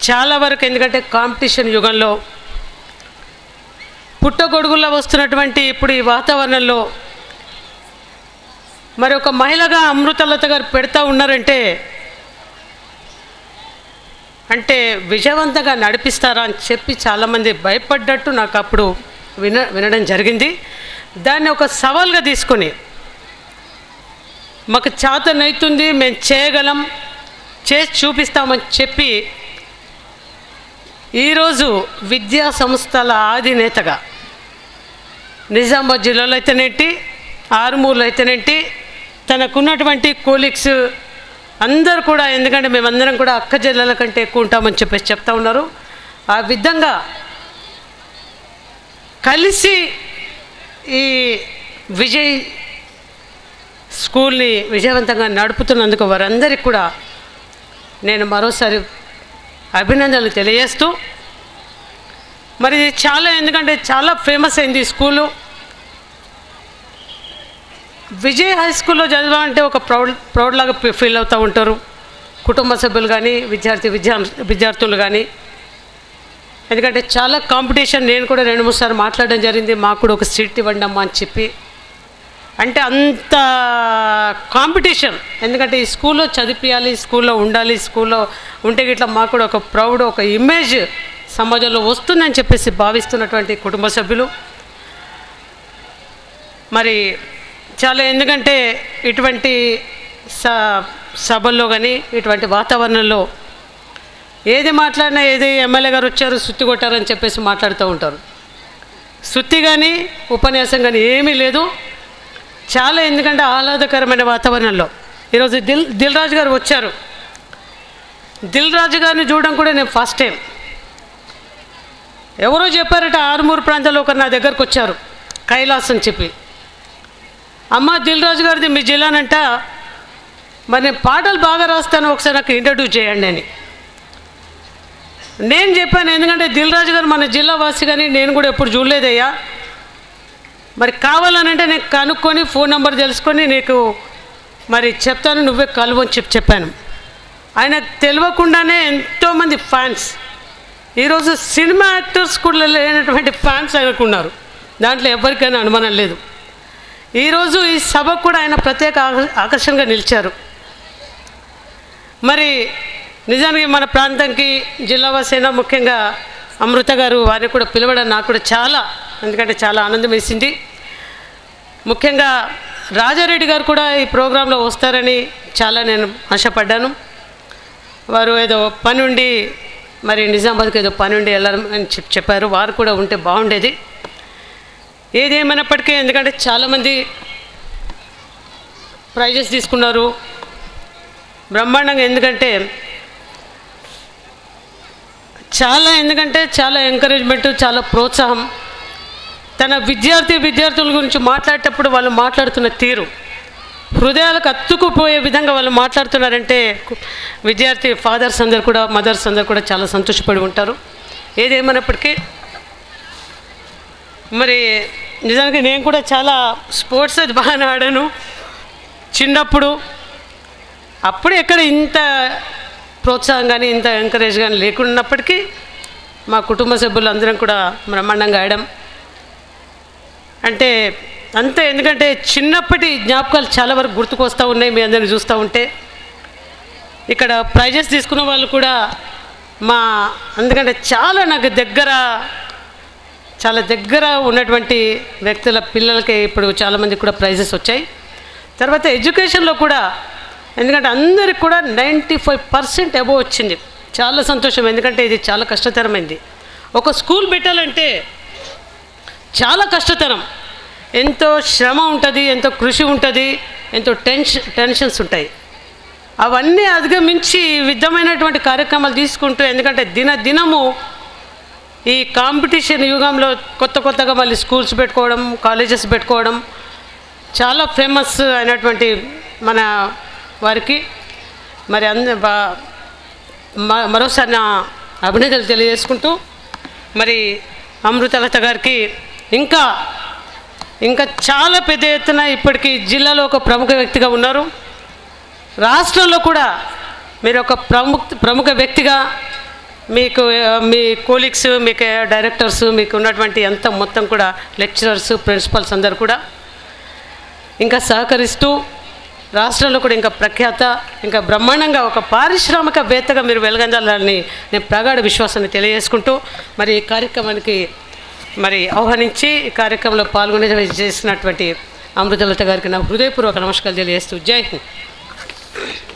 చాలా వరకు ఎందుకంటే కాంపిటీషన్ యుగంలో పుట్టగొడుగుల్లో వస్తున్నటువంటి ఇప్పుడు ఈ వాతావరణంలో మరి ఒక మహిళగా అమృతలత గారు పెడతా ఉన్నారంటే అంటే విజయవంతంగా నడిపిస్తారా అని చెప్పి చాలామంది భయపడ్డట్టు నాకు అప్పుడు వినడం జరిగింది. దాన్ని ఒక సవాల్గా తీసుకొని మాకు చేతనైతుంది, మేము చేయగలం, చేసి చూపిస్తామని చెప్పి ఈరోజు విద్యా సంస్థల అధినేతగా నిజామాబాద్ జిల్లాలో అయితేనేంటి, ఆరుమూరులో అయితేనేంటి, తనకున్నటువంటి కోలీగ్స్ అందరూ కూడా, ఎందుకంటే మేమందరం కూడా అక్క జిల్లాల కంటే ఎక్కువ ఉంటామని చెప్పేసి చెప్తా ఉన్నారు. ఆ విధంగా కలిసి ఈ విజయ్ స్కూల్ని విజయవంతంగా నడుపుతున్నందుకు వారందరికీ కూడా నేను మరోసారి అభినందనలు తెలియజేస్తూ, మరి చాలా ఎందుకంటే చాలా ఫేమస్ అయింది ఈ స్కూలు. విజయ్ హై స్కూల్లో చదవాలంటే ఒక ప్రౌడ్ లాగా ఫీల్ అవుతూ ఉంటారు కుటుంబ సభ్యులు కానీ విద్యార్థులు కానీ. ఎందుకంటే చాలా కాంపిటీషన్. నేను కూడా 2-3 సార్లు మాట్లాడడం జరిగింది, మాకు కూడా ఒక సీట్ ఇవ్వండి అమ్మా అని చెప్పి. అంటే అంత కాంపిటీషన్. ఎందుకంటే ఈ స్కూల్లో చదివించాలి, స్కూల్లో ఉండాలి, స్కూల్లో ఉంటే గిట్లా మాకు కూడా ఒక ప్రౌడ్, ఒక ఇమేజ్ సమాజంలో వస్తుందని చెప్పేసి భావిస్తున్నటువంటి కుటుంబ సభ్యులు మరి చాలా. ఎందుకంటే ఇటువంటి సభల్లో కానీ ఇటువంటి వాతావరణంలో ఏది మాట్లాడినా ఏది ఎమ్మెల్యే గారు వచ్చారు సుత్తి కొట్టారని చెప్పేసి మాట్లాడుతూ ఉంటారు. సుత్తి కానీ ఉపన్యాసం కానీ ఏమీ లేదు. చాలా ఎందుకంటే ఆహ్లాదకరమైన వాతావరణంలో ఈరోజు దిల్ రాజు గారు వచ్చారు. దిల్ రాజు గారిని చూడడం కూడా నేను ఫస్ట్ టైం. ఎవరో చెప్పారట ఆరుమూరు ప్రాంతంలో ఒకరు నా దగ్గరకు వచ్చారు, కైలాస్ అని చెప్పి. అమ్మ దిల్ రాజు గారిది మీ జిల్లానంట, మరి నేను పాటలు బాగా రాస్తాను, ఒకసారి నాకు ఇంట్రడ్యూస్ చేయండి అని నేను చెప్పాను. ఎందుకంటే దిల్ రాజు గారు మన జిల్లా వాసి కానీ నేను కూడా ఎప్పుడు చూడలేదయ్యా, మరి కావాలనంటే నేను కనుక్కొని ఫోన్ నెంబర్ తెలుసుకొని నీకు మరి చెప్తాను, నువ్వే కలువు అని చెప్పాను. ఆయనకు తెలియకుండానే ఎంతోమంది ఫ్యాన్స్, ఈరోజు సినిమా యాక్టర్స్ కూడా లేనటువంటి ఫ్యాన్స్ ఆయనకున్నారు. దాంట్లో ఎవరికైనా అనుమానం లేదు. ఈరోజు ఈ సభకు కూడా ఆయన ప్రత్యేక ఆకర్షణగా నిలిచారు. మరి నిజానికి మన ప్రాంతానికి జిల్లావాసైనా ముఖ్యంగా అమృత గారు వారిని కూడా పిలవడం నాకు కూడా చాలా, ఎందుకంటే చాలా ఆనందం వేసింది. ముఖ్యంగా రాజారెడ్డి గారు కూడా ఈ ప్రోగ్రాంలో వస్తారని చాలా నేను ఆశపడ్డాను. వారు ఏదో పని ఉండి మరి నిజామాబాద్కి ఏదో పని ఉండి వెళ్ళాలని చెప్పారు. వారు కూడా ఉంటే బాగుండేది. ఏదేమైనప్పటికీ ఎందుకంటే చాలామంది ప్రైజెస్ తీసుకున్నారు బ్రహ్మాండంగా. ఎందుకంటే చాలా ఎంకరేజ్మెంట్, చాలా ప్రోత్సాహం. తన విద్యార్థుల గురించి మాట్లాడేటప్పుడు వాళ్ళు మాట్లాడుతున్న తీరు హృదయాలకు అత్తుకుపోయే విధంగా వాళ్ళు మాట్లాడుతున్నారంటే విద్యార్థి ఫాదర్స్ అందరు కూడా, మదర్స్ అందరు కూడా చాలా సంతోషపడి ఉంటారు. ఏదేమైనప్పటికీ మరి నిజానికి నేను కూడా చాలా స్పోర్ట్స్ అది బాగానే ఆడాను చిన్నప్పుడు. అప్పుడు ఎక్కడ ఇంత ప్రోత్సాహం కానీ ఇంత ఎంకరేజ్ కానీ లేకున్నప్పటికీ మా కుటుంబ సభ్యులు అందరం కూడా బ్రహ్మాండంగా ఆడాం. అంటే అంతే. ఎందుకంటే చిన్నప్పటి జ్ఞాపకాలు చాలా వరకు గుర్తుకొస్తూ ఉన్నాయి మీ అందరిని చూస్తూ ఉంటే. ఇక్కడ ప్రైజెస్ తీసుకున్న వాళ్ళు కూడా ఎందుకంటే చాలా నాకు చాలా దగ్గర ఉన్నటువంటి వ్యక్తుల పిల్లలకి ఇప్పుడు చాలామంది కూడా ప్రైజెస్ వచ్చాయి. తర్వాత ఎడ్యుకేషన్లో కూడా ఎందుకంటే అందరికి కూడా 95% అబోవ్ వచ్చింది. చాలా సంతోషం. ఎందుకంటే ఇది చాలా కష్టతరమైంది. ఒక స్కూల్ పెట్టాలంటే చాలా కష్టతరం, ఎంతో శ్రమ ఉంటుంది, ఎంతో కృషి ఉంటుంది, ఎంతో టెన్షన్స్ ఉంటాయి. అవన్నీ అధిగమించి విధమైనటువంటి కార్యక్రమాలు తీసుకుంటూ, ఎందుకంటే దినము ఈ కాంపిటీషన్ యుగంలో కొత్తగా మళ్ళీ స్కూల్స్ పెట్టుకోవడం, కాలేజెస్ పెట్టుకోవడం చాలా ఫేమస్ అయినటువంటి మన వారికి మరి మరోసారి నా అభినందనలు తెలియజేసుకుంటూ మరి అమృతలత గారికి ఇంకా చాలా పెద్ద ఎత్తున ఇప్పటికీ జిల్లాలో ఒక ప్రముఖ వ్యక్తిగా ఉన్నారు. రాష్ట్రంలో కూడా మీరు ఒక ప్రముఖ వ్యక్తిగా మీకు మీ కోలీగ్స్, మీకు డైరెక్టర్స్, మీకు ఉన్నటువంటి అంత మొత్తం కూడా లెక్చరర్స్, ప్రిన్సిపల్స్ అందరు కూడా ఇంకా సహకరిస్తూ రాష్ట్రంలో కూడా ఇంకా ప్రఖ్యాత ఇంకా బ్రహ్మాండంగా ఒక పారిశ్రామికవేత్తగా మీరు వెలగందాలని నేను ప్రగాఢ విశ్వాసాన్ని తెలియజేసుకుంటూ మరి ఈ కార్యక్రమానికి మరి ఆహ్వానించి ఈ కార్యక్రమంలో పాల్గొనే చేసినటువంటి అమృతలత గారికి నా హృదయపూర్వక నమస్కారాలు తెలియజేస్తూ జై హింద్.